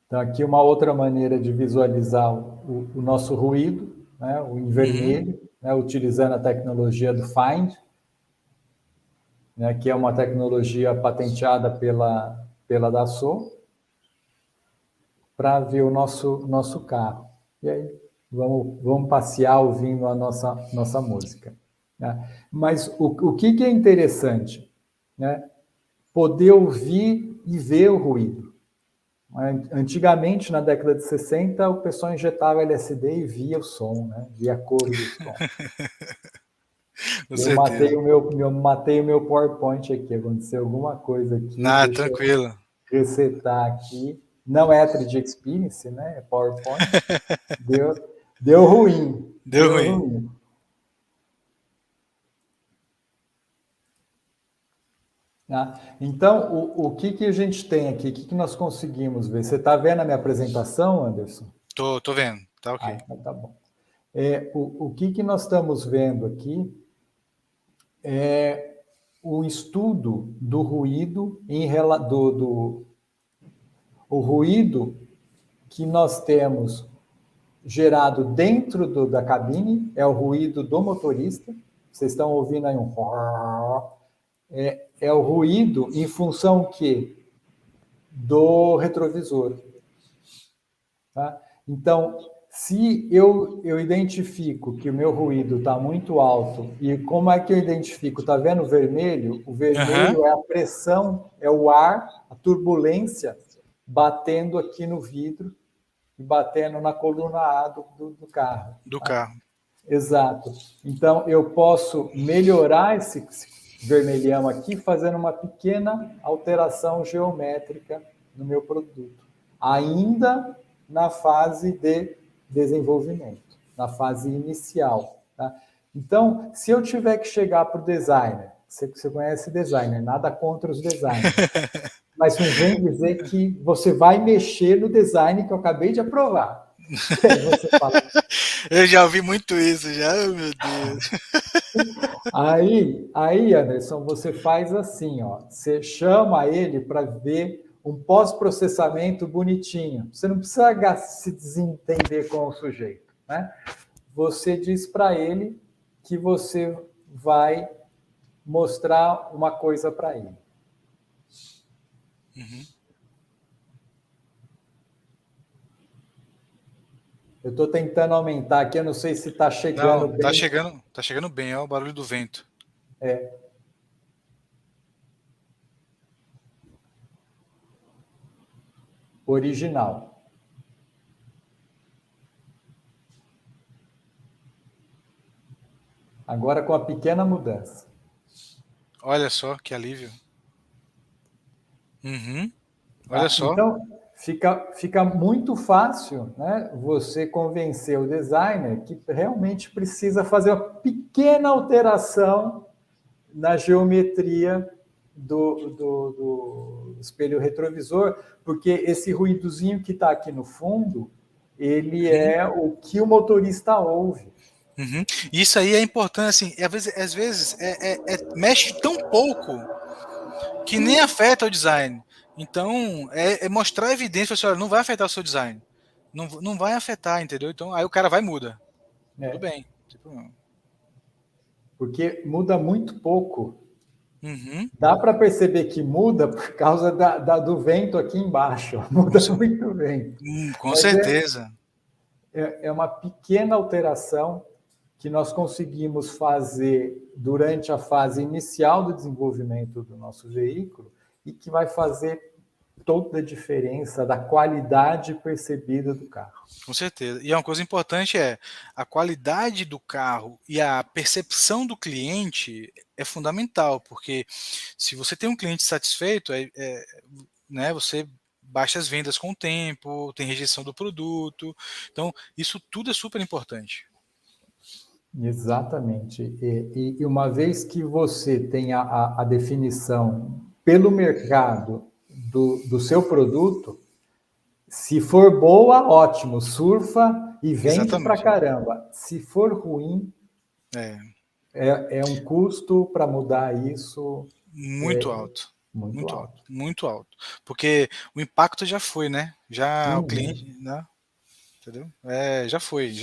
Então, aqui uma outra maneira de visualizar o nosso ruído, né? O em vermelho, né? Utilizando a tecnologia do Find, né? Que é uma tecnologia patenteada pela Dassault, para ver o nosso carro. E aí, vamos passear ouvindo a nossa música. Né? Mas o que é interessante? Né? Poder ouvir e ver o ruído. Antigamente, na década de 60, o pessoal injetava LSD e via o som, né? Via a cor do som. Eu matei o meu PowerPoint aqui, aconteceu alguma coisa aqui.
Tranquilo.
Eu resetar aqui. Não é 3D Experience, né? É PowerPoint. Deu ruim.
Deu ruim.
Então, o que a gente tem aqui? O que nós conseguimos ver? Você está vendo a minha apresentação, Anderson?
Tô vendo. Tá ok.
Então tá bom. O que nós estamos vendo aqui é o estudo do ruído o ruído que nós temos gerado dentro da cabine é o ruído do motorista. Vocês estão ouvindo aí um... É o ruído em função que do retrovisor. Tá? Então, se eu identifico que o meu ruído está muito alto, e como é que eu identifico? Está vendo o vermelho? O vermelho é a pressão, é o ar, a turbulência batendo aqui no vidro e batendo na coluna A do carro.
Do carro.
Exato. Então, eu posso melhorar esse vermelhão aqui fazendo uma pequena alteração geométrica no meu produto. Ainda na fase de desenvolvimento, na fase inicial. Tá? Então, se eu tiver que chegar para o designer, você conhece designer, nada contra os designers, mas não vem dizer que você vai mexer no design que eu acabei de aprovar. Você fala.
Eu já ouvi muito isso, já, oh, meu Deus.
Aí, Anderson, você faz assim, ó, você chama ele para ver um pós-processamento bonitinho. Você não precisa se desentender com o sujeito, né? Você diz para ele que você vai mostrar uma coisa para ele.
Uhum.
Eu estou tentando aumentar aqui, eu não sei se está chegando
Não,
bem.
tá chegando bem, ó, o barulho do vento.
Original. Agora com a pequena mudança.
Olha só que alívio. Uhum. Olha
Tá?
só.
Então, fica muito fácil, né, você convencer o designer que realmente precisa fazer uma pequena alteração na geometria do espelho retrovisor, porque esse ruídozinho que está aqui no fundo, ele é o que o motorista ouve.
Uhum. Isso aí é importante, assim, às vezes mexe tão pouco que nem afeta o design. Então, é mostrar a evidência, assim, olha, não vai afetar o seu design. Não vai afetar, entendeu? Então, aí o cara vai e muda. Tudo bem. Tipo,
Porque muda muito pouco.
uhum.
Dá para perceber que muda por causa do vento aqui embaixo. Muda muito bem.
Com
Mas
certeza.
é uma pequena alteração que nós conseguimos fazer durante a fase inicial do desenvolvimento do nosso veículo e que vai fazer toda a diferença da qualidade percebida do carro.
Com certeza. E uma coisa importante é a qualidade do carro e a percepção do cliente é fundamental, porque se você tem um cliente satisfeito, né, você baixa as vendas com o tempo, tem rejeição do produto. Então, isso tudo é super importante.
Exatamente. E uma vez que você tem a definição pelo mercado do seu produto, se for boa, ótimo, surfa e vende pra
Exatamente.
caramba. Se for ruim,
É,
é um custo para mudar isso
muito alto.
muito
Muito alto,
alto.
muito alto. Porque o impacto já foi, né? Já o cliente,
Uhum.
né? Entendeu? Já foi,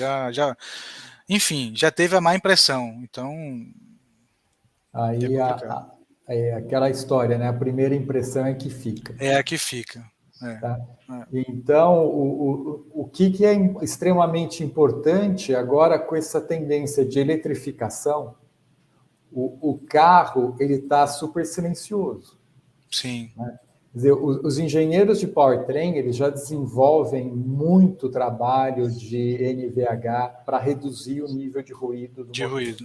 enfim, já teve a má impressão. Então, é
Aí
complicado.
é aquela história, né? A primeira impressão é que fica.
É a que fica. É,
Tá?
é.
Então, o que é extremamente importante agora com essa tendência de eletrificação, o carro ele está super silencioso.
Sim,
Né? Quer dizer, os engenheiros de powertrain eles já desenvolvem muito trabalho de NVH para reduzir o nível de ruído do
de
motor.
ruído.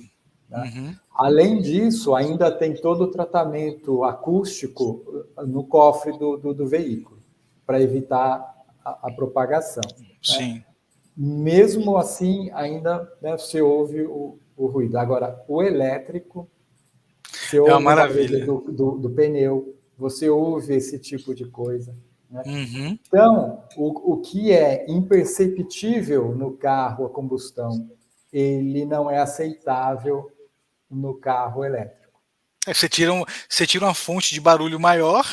Né?
Uhum.
Além disso, ainda tem todo o tratamento acústico no cofre do veículo, para evitar a propagação. Né?
Sim,
Mesmo assim, ainda né, você ouve o ruído. Agora, o elétrico, você
é uma
ouve o barulho
maravilha.
do pneu, você ouve esse tipo de coisa. Né?
Uhum.
Então, o que é imperceptível no carro a combustão, ele não é aceitável no carro elétrico.
Você tira uma fonte de barulho maior,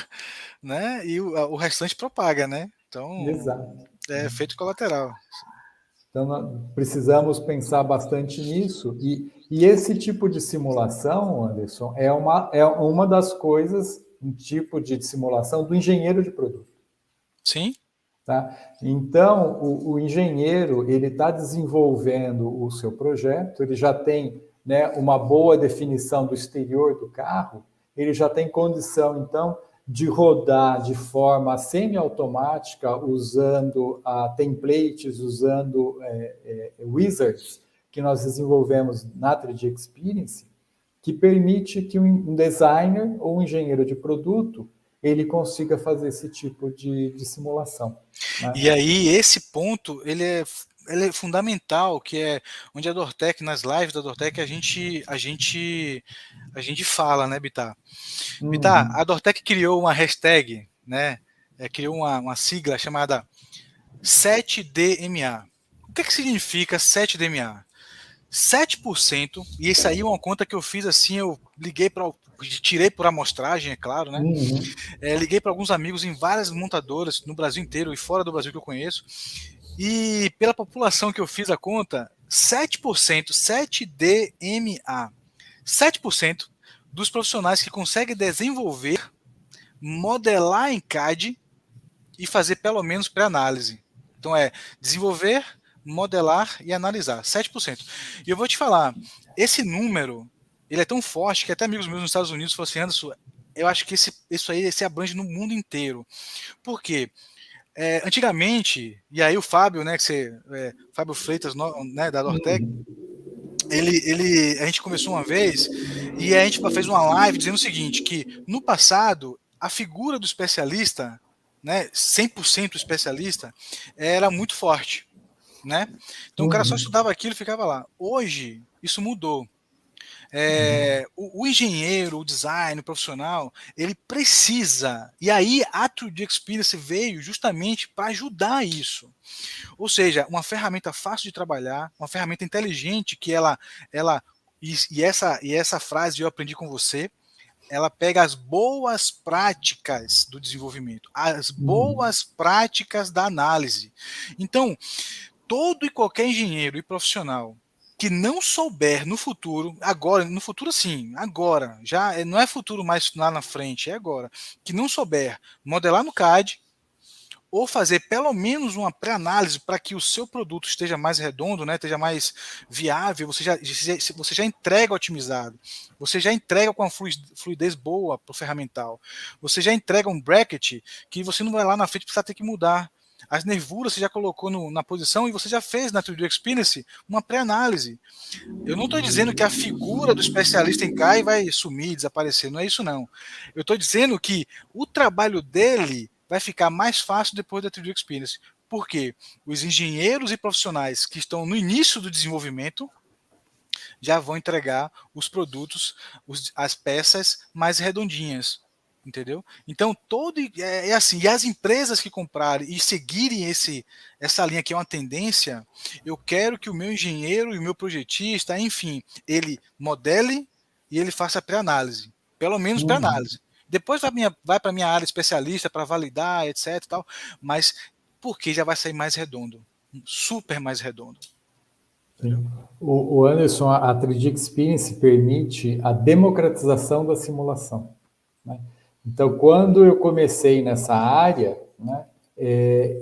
né? E o restante propaga, né? Então,
Exato.
é efeito colateral.
Então, nós precisamos pensar bastante nisso. E esse tipo de simulação, Anderson, é uma das coisas, um tipo de simulação do engenheiro de produto.
Sim?
Tá? Então, o engenheiro ele está desenvolvendo o seu projeto, ele já tem né, uma boa definição do exterior do carro, ele já tem condição, então, de rodar de forma semiautomática, usando templates, usando wizards que nós desenvolvemos na 3D Experience, que permite que um designer ou um engenheiro de produto ele consiga fazer esse tipo de simulação. Né?
E aí, esse ponto, ele é fundamental, que é onde a Dortec, nas lives da Dortec, a gente fala, né, Bitar? Bitar,
Uhum.
a Dortec criou uma hashtag, né? Criou uma sigla chamada 7DMA. que significa 7DMA? 7%, e isso aí é uma conta que eu fiz assim, eu liguei para, tirei por amostragem, é claro, né?
Uhum.
Liguei para alguns amigos em várias montadoras no Brasil inteiro e fora do Brasil que eu conheço, e pela população que eu fiz a conta, 7%, 7DMA, 7% dos profissionais que conseguem desenvolver, modelar em CAD e fazer pelo menos pré-análise. Então é desenvolver, modelar e analisar, 7%. E eu vou te falar, esse número, ele é tão forte que até amigos meus nos Estados Unidos falaram assim, Anderson, eu acho que isso aí se abrange no mundo inteiro. Por quê? Antigamente, e aí o Fábio, né, Fábio Freitas, né, da Dortec,
Uhum.
a gente começou uma vez e a gente fez uma live dizendo o seguinte, que no passado a figura do especialista, né, 100% especialista, era muito forte, né? Então o cara só
Uhum.
estudava aquilo e ficava lá. Hoje isso mudou.
Uhum.
O engenheiro, o design, o profissional, ele precisa. E aí a 3D Experience veio justamente para ajudar isso. Ou seja, uma ferramenta fácil de trabalhar, uma ferramenta inteligente que ela e essa frase eu aprendi com você, ela pega as boas práticas do desenvolvimento, as
Uhum.
boas práticas da análise. Então, todo e qualquer engenheiro e profissional que não souber no futuro, agora, no futuro sim, agora, já não é futuro mais lá na frente, é agora, que não souber modelar no CAD, ou fazer pelo menos uma pré-análise para que o seu produto esteja mais redondo, né, esteja mais viável, você já entrega otimizado, você já entrega com uma fluidez boa para o ferramental, você já entrega um bracket que você não vai lá na frente precisar ter que mudar. As nervuras você já colocou na posição e você já fez na 3D Experience uma pré-análise. Eu não estou dizendo que a figura do especialista em CAI vai sumir, desaparecer, não é isso não. Eu estou dizendo que o trabalho dele vai ficar mais fácil depois da 3D Experience. Por quê? Os engenheiros e profissionais que estão no início do desenvolvimento já vão entregar os produtos, as peças mais redondinhas. Entendeu? Então, assim, e as empresas que comprarem e seguirem essa linha que é uma tendência, eu quero que o meu engenheiro e o meu projetista, enfim, ele modele e ele faça pré-análise, pelo menos
Uhum.
pré-análise. Depois vai para a minha área especialista para validar, etc. Tal, mas porque já vai sair mais redondo, super mais redondo. Entendeu?
Sim. O Anderson, a 3D Experience permite a democratização da simulação, né? Então, quando eu comecei nessa área, né,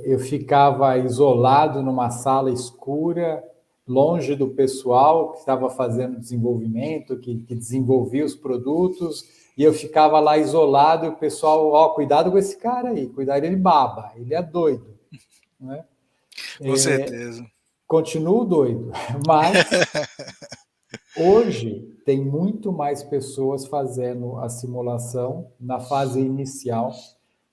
eu ficava isolado numa sala escura, longe do pessoal que estava fazendo desenvolvimento, que desenvolvia os produtos, e eu ficava lá isolado e o pessoal, ó, cuidado com esse cara aí, cuidado, ele baba, ele é doido, né?
Com certeza.
Continuo doido, mas hoje tem muito mais pessoas fazendo a simulação na fase inicial,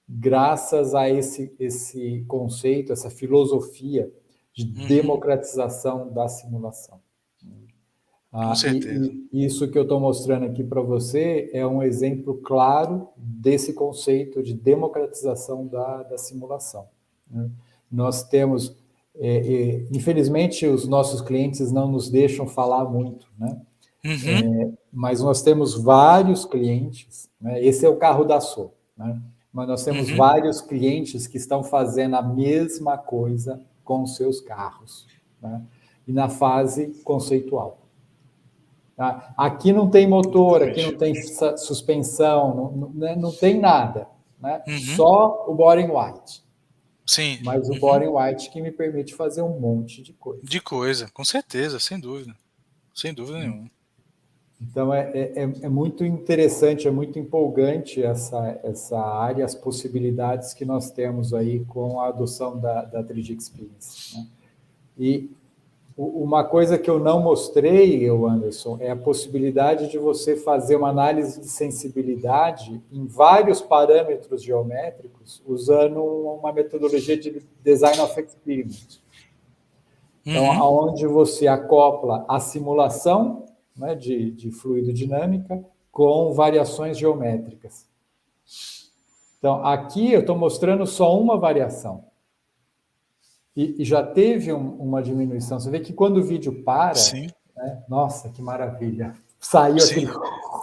graças a esse conceito, essa filosofia de
Uhum,
democratização da simulação.
com certeza.
E isso que eu estou mostrando aqui para você é um exemplo claro desse conceito de democratização da simulação, né? Nós temos, infelizmente, os nossos clientes não nos deixam falar muito, né?
Uhum,
Mas nós temos vários clientes, né? Esse é o carro da So, né? Mas nós temos
uhum,
vários clientes que estão fazendo a mesma coisa com os seus carros, né? E na fase conceitual. Tá? Aqui não tem motor, aqui não
exatamente.
tem suspensão, não tem nada, né?
Uhum,
Só o body white.
sim.
Mas o
Uhum.
body white que me permite fazer um monte de coisa.
De coisa, com certeza, sem dúvida. Sem dúvida nenhuma.
Então é muito interessante, é muito empolgante essa área, as possibilidades que nós temos aí com a adoção da 3D Experience, né? E uma coisa que eu não mostrei, Anderson, é a possibilidade de você fazer uma análise de sensibilidade em vários parâmetros geométricos usando uma metodologia de Design of Experiment. Então,
Uhum,
aonde você acopla a simulação, né, de fluido dinâmica com variações geométricas. Então, aqui eu estou mostrando só uma variação. E já teve uma diminuição. Você vê que quando o vídeo para,
Sim,
né? Nossa, que maravilha! Saiu
sim.
aquele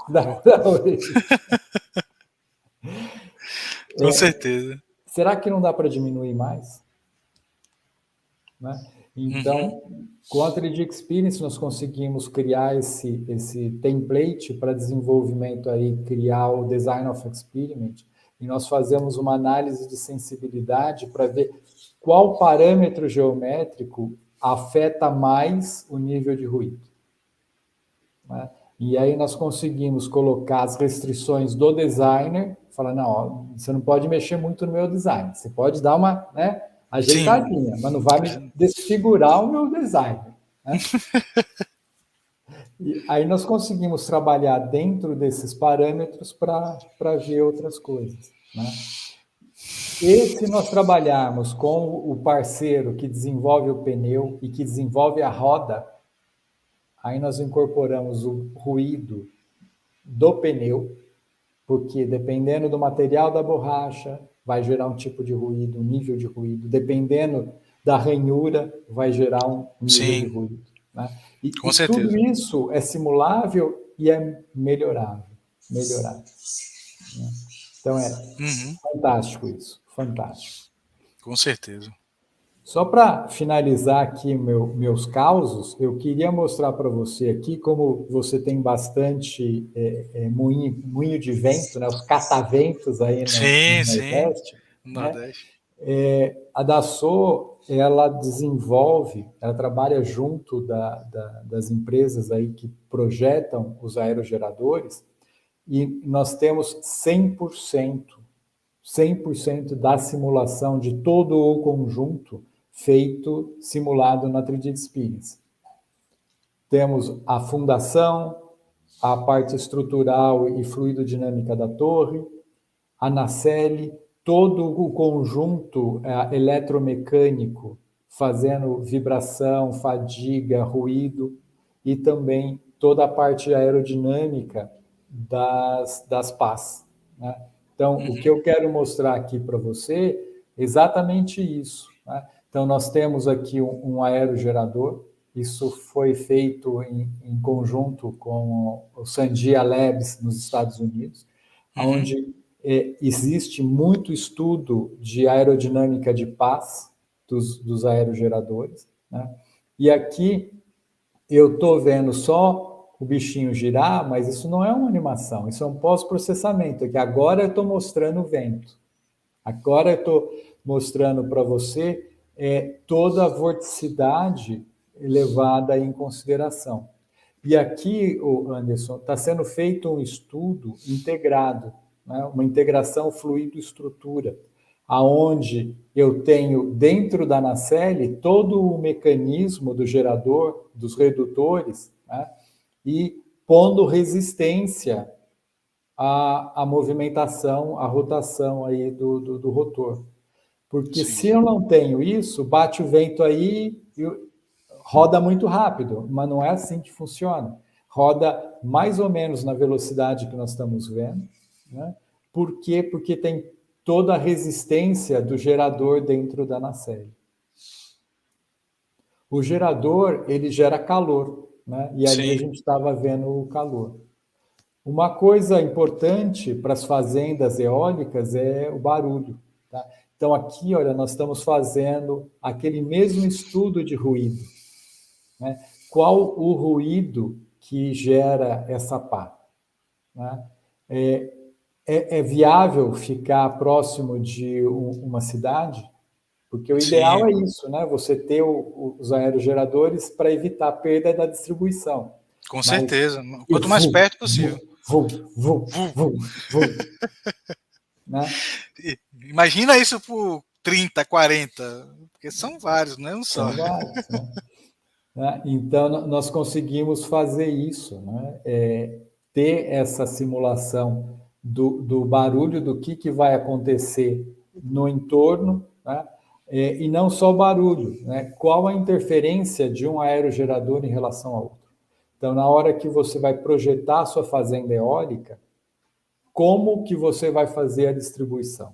da orelha.
Com certeza.
Será que não dá para diminuir mais? Né?
Uhum.
Então, com a 3D Experience, nós conseguimos criar esse template para desenvolvimento aí, criar o Design of Experiment, e nós fazemos uma análise de sensibilidade para ver qual parâmetro geométrico afeta mais o nível de ruído. Né? E aí nós conseguimos colocar as restrições do designer, falar, não, ó, você não pode mexer muito no meu design, você pode dar uma, né,
Sim.
ajeitadinha, mas não vai me desfigurar o meu design. Né? E aí nós conseguimos trabalhar dentro desses parâmetros para ver outras coisas. Né? E se nós trabalharmos com o parceiro que desenvolve o pneu e que desenvolve a roda, aí nós incorporamos o ruído do pneu, porque dependendo do material da borracha, vai gerar um tipo de ruído, um nível de ruído. Dependendo da ranhura, vai gerar um nível de
Sim,
ruído. Né? E
com
tudo
certeza.
isso é simulável e é melhorável. Melhorável. Né? Então é
Uhum.
fantástico isso, fantástico.
Com certeza.
Só para finalizar aqui meus causos, eu queria mostrar para você aqui como você tem bastante moinho de vento, né, os cataventos aí no
Sim, sim.
Nordeste.
No
Né?
Nordeste.
A Dassault, ela desenvolve, ela trabalha junto das empresas aí que projetam os aerogeradores e nós temos 100% da simulação de todo o conjunto feito simulado na 3D Experience. Temos a fundação, a parte estrutural e fluidodinâmica da torre, a nacelle, todo o conjunto eletromecânico fazendo vibração, fadiga, ruído e também toda a parte aerodinâmica das pás. Né? Então, o que
Uhum.
eu quero mostrar aqui para você é exatamente isso. Né? Então, nós temos aqui um aerogerador, isso foi feito em conjunto com o Sandia Labs nos Estados Unidos,
Uhum.
onde existe muito estudo de aerodinâmica de pás dos aerogeradores. Né? E aqui eu estou vendo só o bichinho girar, mas isso não é uma animação, isso é um pós-processamento, que agora eu estou mostrando o vento. Agora eu estou mostrando para você toda a vorticidade levada em consideração. E aqui, Anderson, está sendo feito um estudo integrado, né? Uma integração fluido-estrutura, aonde eu tenho dentro da nacelle todo o mecanismo do gerador, dos redutores, né? E pondo resistência à movimentação, à rotação aí do rotor. Porque
Sim.
se eu não tenho isso, bate o vento aí e roda muito rápido, mas não é assim que funciona. Roda mais ou menos na velocidade que nós estamos vendo. Né? Por quê? Porque tem toda a resistência do gerador dentro da nacelle. O gerador, ele gera calor, né? E ali a
Sim.
gente estava vendo o calor. Uma coisa importante para as fazendas eólicas é o barulho. Tá? Então, aqui, olha, nós estamos fazendo aquele mesmo estudo de ruído. Né? Qual o ruído que gera essa pá? Né? É viável ficar próximo de uma cidade? Porque o ideal
Sim.
é isso, né? Você ter os aerogeradores para evitar a perda da distribuição.
Com
Mas
certeza.
e
Quanto mais perto possível. Vu.
vum, né?
Imagina isso por 30, 40, porque são vários, não é um só.
São vários, né? Então, nós conseguimos fazer isso, né? Ter essa simulação do barulho, do que vai acontecer no entorno, né? E não só o barulho, né? Qual a interferência de um aerogerador em relação ao outro. Então, na hora que você vai projetar a sua fazenda eólica, como que você vai fazer a distribuição?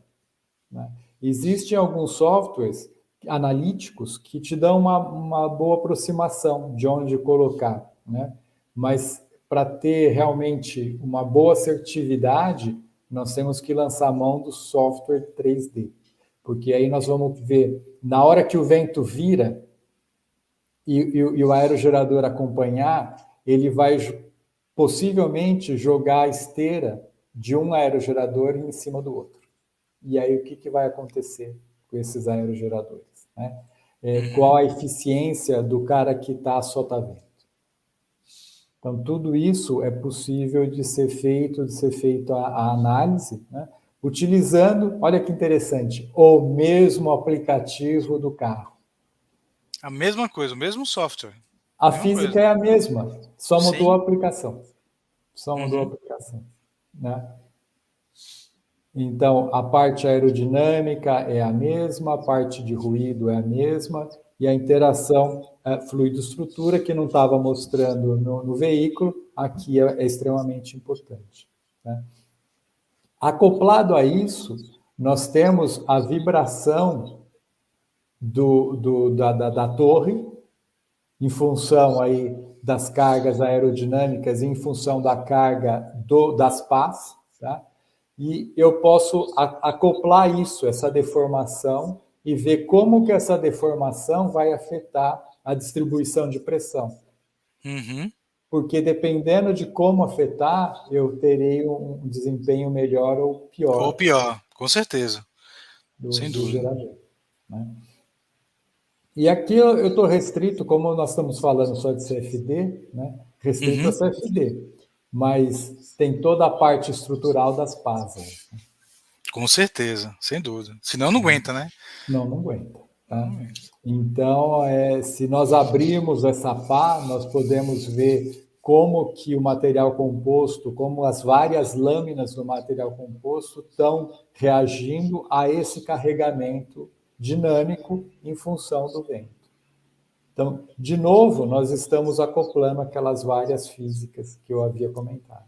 Né? Existem alguns softwares analíticos que te dão uma boa aproximação de onde colocar, né? Mas para ter realmente uma boa assertividade, nós temos que lançar mão do software 3D, porque aí nós vamos ver, na hora que o vento vira e o aerogerador acompanhar, ele vai possivelmente jogar a esteira de um aerogerador em cima do outro. E aí o que vai acontecer com esses aerogeradores? Né? Qual a eficiência do cara que está solta-vento? Então, tudo isso é possível de ser feito a análise, né? Utilizando, olha que interessante, o mesmo aplicativo do carro.
A mesma coisa, o mesmo software.
A
Mesma
física
coisa.
é a mesma, só mudou a
Sim.
aplicação. Só mudou a aplicação, né? Então, a parte aerodinâmica é a mesma, a parte de ruído é a mesma, e a interação fluido-estrutura, que não estava mostrando no veículo, aqui é extremamente importante. Né? Acoplado a isso, nós temos a vibração da torre, em função aí das cargas aerodinâmicas, em função da carga das pás, tá? E eu posso acoplar isso, essa deformação, e ver como que essa deformação vai afetar a distribuição de pressão.
Uhum.
Porque dependendo de como afetar, eu terei um desempenho melhor ou pior.
Ou pior, com certeza. Sem
Do
dúvida.
gerador. Né? E aqui eu estou restrito, como nós estamos falando só de CFD, né? Restrito a CFD. Mas tem toda a parte estrutural das pás.
Com certeza, sem dúvida. Senão não aguenta, né?
Não aguenta. Tá? Então, se nós abrirmos essa pá, nós podemos ver como que o material composto, como as várias lâminas do material composto estão reagindo a esse carregamento dinâmico em função do vento. Então, de novo, nós estamos acoplando aquelas várias físicas que eu havia comentado.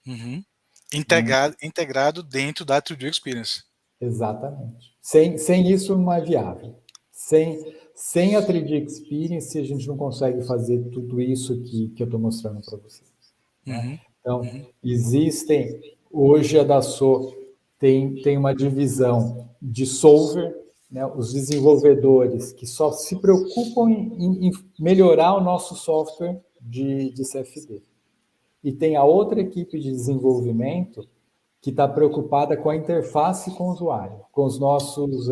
Uhum. Integrado dentro da 3D Experience.
Exatamente. Sem isso não é viável. Sem a 3D Experience, a gente não consegue fazer tudo isso que eu estou mostrando para vocês. Né? Então, existem, hoje a Dassault tem uma divisão de solver, né, os desenvolvedores que só se preocupam em melhorar o nosso software de CFD. E tem a outra equipe de desenvolvimento que está preocupada com a interface com o usuário, com os nossos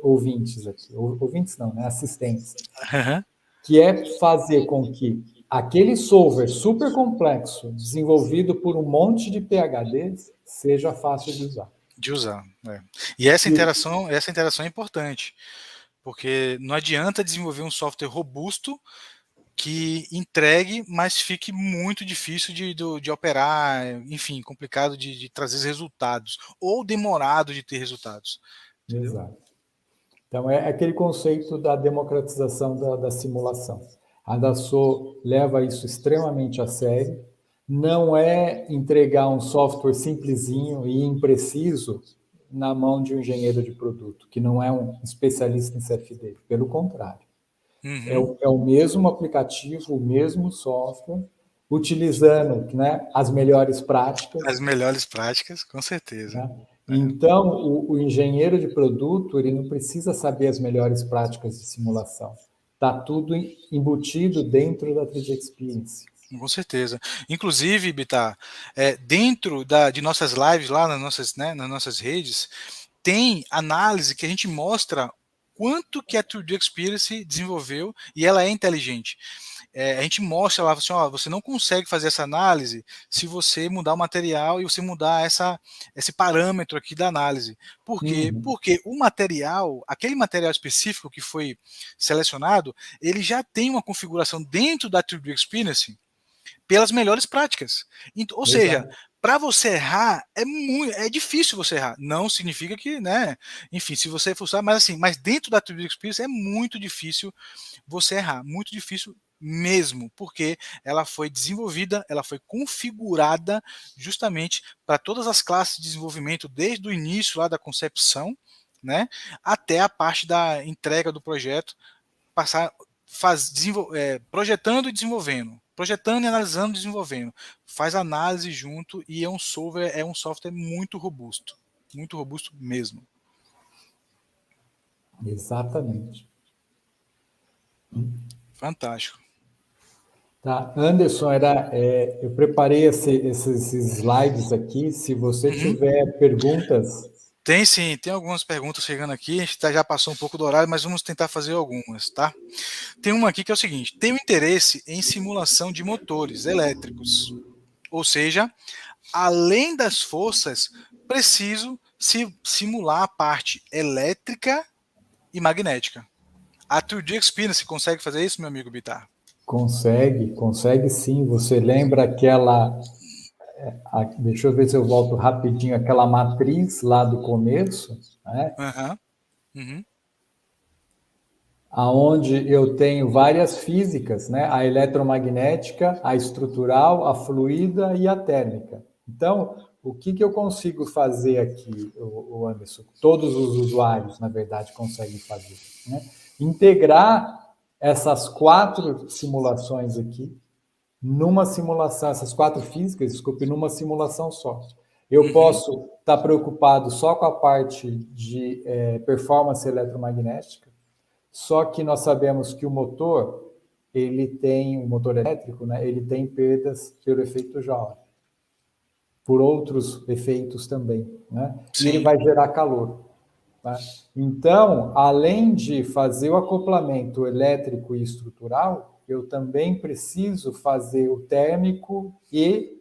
ouvintes aqui. Ouvintes não, né? Assistentes.
Uhum.
Que é fazer com que aquele solver super complexo, desenvolvido por um monte de PHDs, seja fácil de usar.
De usar. É. E essa interação é importante, porque não adianta desenvolver um software robusto que entregue, mas fique muito difícil de operar, enfim, complicado de trazer resultados, ou demorado de ter resultados. Entendeu?
Exato. Então, é aquele conceito da democratização da simulação. A Dassault leva isso extremamente a sério. Não é entregar um software simplesinho e impreciso na mão de um engenheiro de produto, que não é um especialista em CFD. Pelo contrário. É o mesmo aplicativo, o mesmo software, utilizando, né, as melhores práticas.
As melhores práticas, com certeza.
Né? Então, o engenheiro de produto, ele não precisa saber as melhores práticas de simulação. Está tudo embutido dentro da 3D Experience.
Com certeza. Inclusive, Bitar, dentro de nossas lives lá nas nossas redes, tem análise que a gente mostra quanto que a 3D Experience desenvolveu e ela é inteligente. A gente mostra lá, assim, ó, você não consegue fazer essa análise se você mudar o material e você mudar esse parâmetro aqui da análise. Por quê? Porque o material, aquele material específico que foi selecionado, ele já tem uma configuração dentro da 3D Experience pelas melhores práticas. Ou seja, para você errar, é difícil você errar. Não significa que, né? Enfim, se você for usar, mas dentro da 3D Experience é muito difícil você errar, muito difícil mesmo, porque ela foi desenvolvida, ela foi configurada justamente para todas as classes de desenvolvimento desde o início lá da concepção né, até a parte da entrega do projeto, passar projetando e desenvolvendo, projetando e analisando e desenvolvendo, faz análise junto e é um software muito robusto mesmo.
Exatamente.
Fantástico.
Tá, Anderson, eu preparei esses slides aqui. Se você tiver perguntas.
Tem sim, tem algumas perguntas chegando aqui. A gente já passou um pouco do horário, mas vamos tentar fazer algumas, tá? Tem uma aqui que é o seguinte: tenho interesse em simulação de motores elétricos. Ou seja, além das forças, preciso simular a parte elétrica e magnética. A 3D Experience consegue fazer isso, meu amigo Bitar?
Consegue sim. Você lembra deixa eu ver se eu volto rapidinho, aquela matriz lá do começo, né?
Uhum. Uhum.
Aonde eu tenho várias físicas, né? A eletromagnética, a estrutural, a fluida e a térmica. Então, o que eu consigo fazer aqui, o Anderson? Todos os usuários, na verdade, conseguem fazer, né? Integrar essas 4 simulações aqui numa simulação, essas 4 físicas, desculpe, numa simulação só. Eu posso estar preocupado só com a parte de performance eletromagnética, só que nós sabemos que o motor elétrico, né, ele tem perdas pelo efeito Joule, por outros efeitos também, né? E ele
Sim.
vai gerar calor. Tá? Então, além de fazer o acoplamento elétrico e estrutural, eu também preciso fazer o térmico e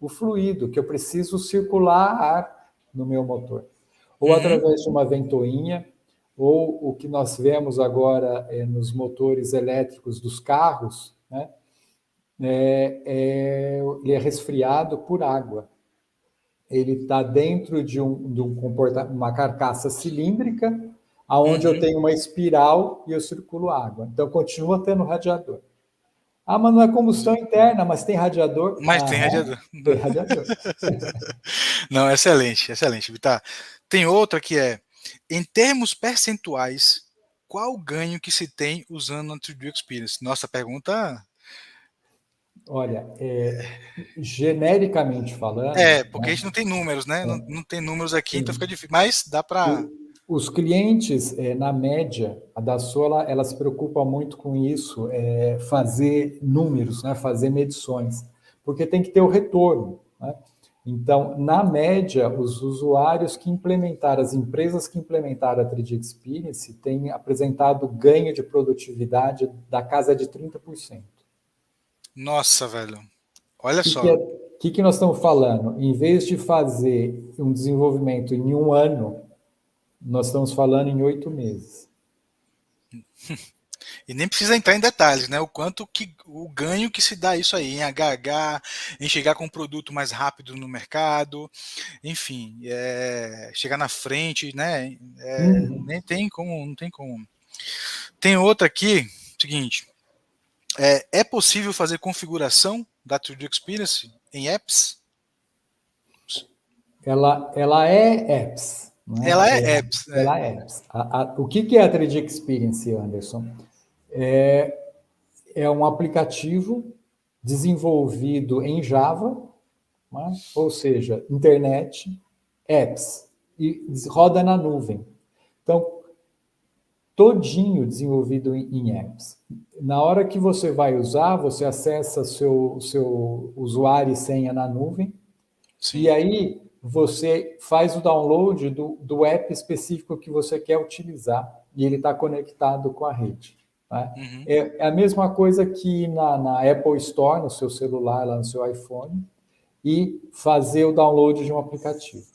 o fluido, que eu preciso circular ar no meu motor. Ou através de uma ventoinha, ou o que nós vemos agora nos elétricos dos carros, né? Ele é resfriado por água. Ele está dentro de uma carcaça cilíndrica, aonde eu tenho uma espiral e eu circulo água. Então, continua tendo radiador. Ah, mas não é combustão interna, mas tem radiador?
Mas tem radiador.
Tem radiador.
Não, excelente, excelente, Vitar. Tem outra que é, em termos percentuais, qual o ganho que se tem usando a 3D Experience? Nossa, pergunta...
Olha, genericamente falando,
porque a
né,
gente não tem números, né? Não tem números aqui, então fica difícil. Mas dá para...
os clientes, na média, a da Sola, ela se preocupa muito com isso, fazer números, né, fazer medições, porque tem que ter o retorno, né? Então, na média, os usuários que implementaram, as empresas que implementaram a 3D Experience têm apresentado ganho de produtividade da casa de 30%.
Nossa, velho. Olha
O
só.
que nós estamos falando? Em vez de fazer um desenvolvimento em 1 ano, nós estamos falando em 8 meses.
E nem precisa entrar em detalhes, né? O ganho que se dá isso aí, em HH, em chegar com um produto mais rápido no mercado, enfim, chegar na frente, né? Nem tem como, não tem como. Tem outra aqui, seguinte, é possível fazer configuração da 3D Experience em apps?
Ela é apps, né?
Ela é apps,
Ela é apps. O que é a 3D Experience, Anderson? É um aplicativo desenvolvido em Java, né? Ou seja, internet, apps, e roda na nuvem. Então, todinho desenvolvido em apps. Na hora que você vai usar, você acessa seu usuário e senha na nuvem,
sim.
E aí você faz o download do app específico que você quer utilizar e ele está conectado com a rede. Tá? É a mesma coisa que na Apple Store, no seu celular, lá no seu iPhone, e fazer o download de um aplicativo.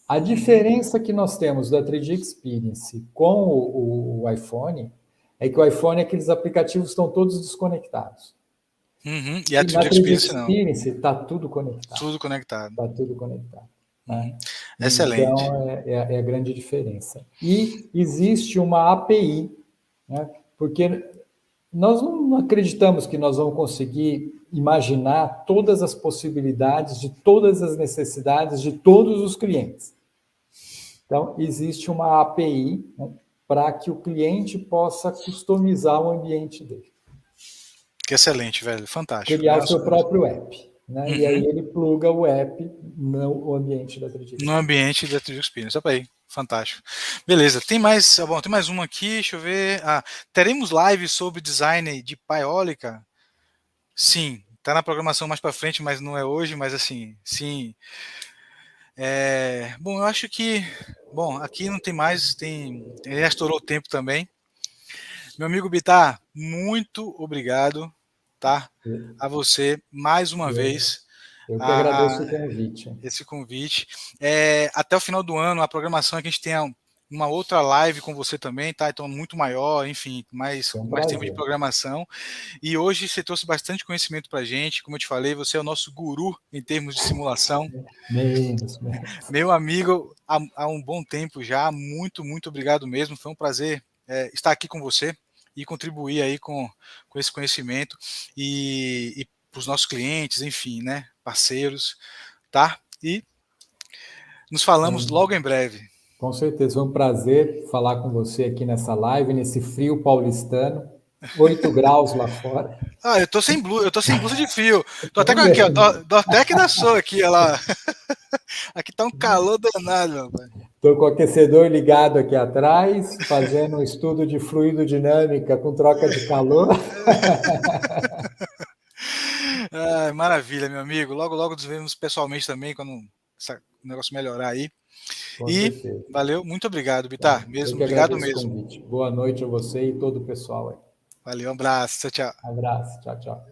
A diferença que nós temos da 3D Experience com o iPhone é que o iPhone, aqueles aplicativos estão todos desconectados.
E a 3D
na 3D
Experience não.
Experience está tudo conectado.
Tudo conectado.
Está tudo conectado. Né?
Excelente.
Então, é a grande diferença. E existe uma API, né? Porque nós não acreditamos que nós vamos conseguir imaginar todas as possibilidades de todas as necessidades de todos os clientes. Então, existe uma API, né, para que o cliente possa customizar o ambiente dele.
Que excelente, velho. Fantástico.
Criar
Né?
o seu próprio app. Né? E aí ele pluga o app no ambiente da 3D
No
Experience.
ambiente da 3D Experience. Opa aí. Fantástico. Beleza, tem mais. Bom, tem mais uma aqui, deixa eu ver. Teremos live sobre design de pá eólica? Sim, tá na programação mais para frente, mas não é hoje, mas assim, sim. Bom, eu acho que. Bom, aqui não tem mais, já estourou o tempo também. Meu amigo Bitar, muito obrigado, tá? A você, mais uma vez,
Eu que agradeço o
a
convite.
esse convite. Até o final do ano, a programação é que a gente tenha uma outra live com você também, tá? Então, muito maior, enfim,
Foi um
mais tempo de
prazer.
programação. E hoje você trouxe bastante conhecimento para a gente. Como eu te falei, você é o nosso guru em termos de simulação.
Menos.
Meu amigo, há um bom tempo já. Muito, muito obrigado mesmo. Foi um prazer estar aqui com você e contribuir aí com esse conhecimento e para os nossos clientes, enfim, né? Parceiros, tá? E nos falamos logo em breve.
Com certeza, foi um prazer falar com você aqui nessa live, nesse frio paulistano, 8 graus lá fora.
Eu tô sem blusa de frio. Tô até
Tô
com aqui, ó.
vendo.
Tô até que da sua aqui, ó lá. Aqui tá um calor danado, meu pai.
Estou com o aquecedor ligado aqui atrás, fazendo um estudo de fluidodinâmica com troca de calor.
Maravilha, meu amigo. Logo, logo nos vemos pessoalmente também, quando o negócio melhorar aí.
Com
E
certeza.
valeu, muito obrigado,
Tá.
Bitar.
Eu
Mesmo,
que
obrigado
agradeço o
mesmo.
convite. Boa noite a você e todo o pessoal aí.
Valeu, um abraço. Tchau, tchau.
Abraço. Tchau, tchau.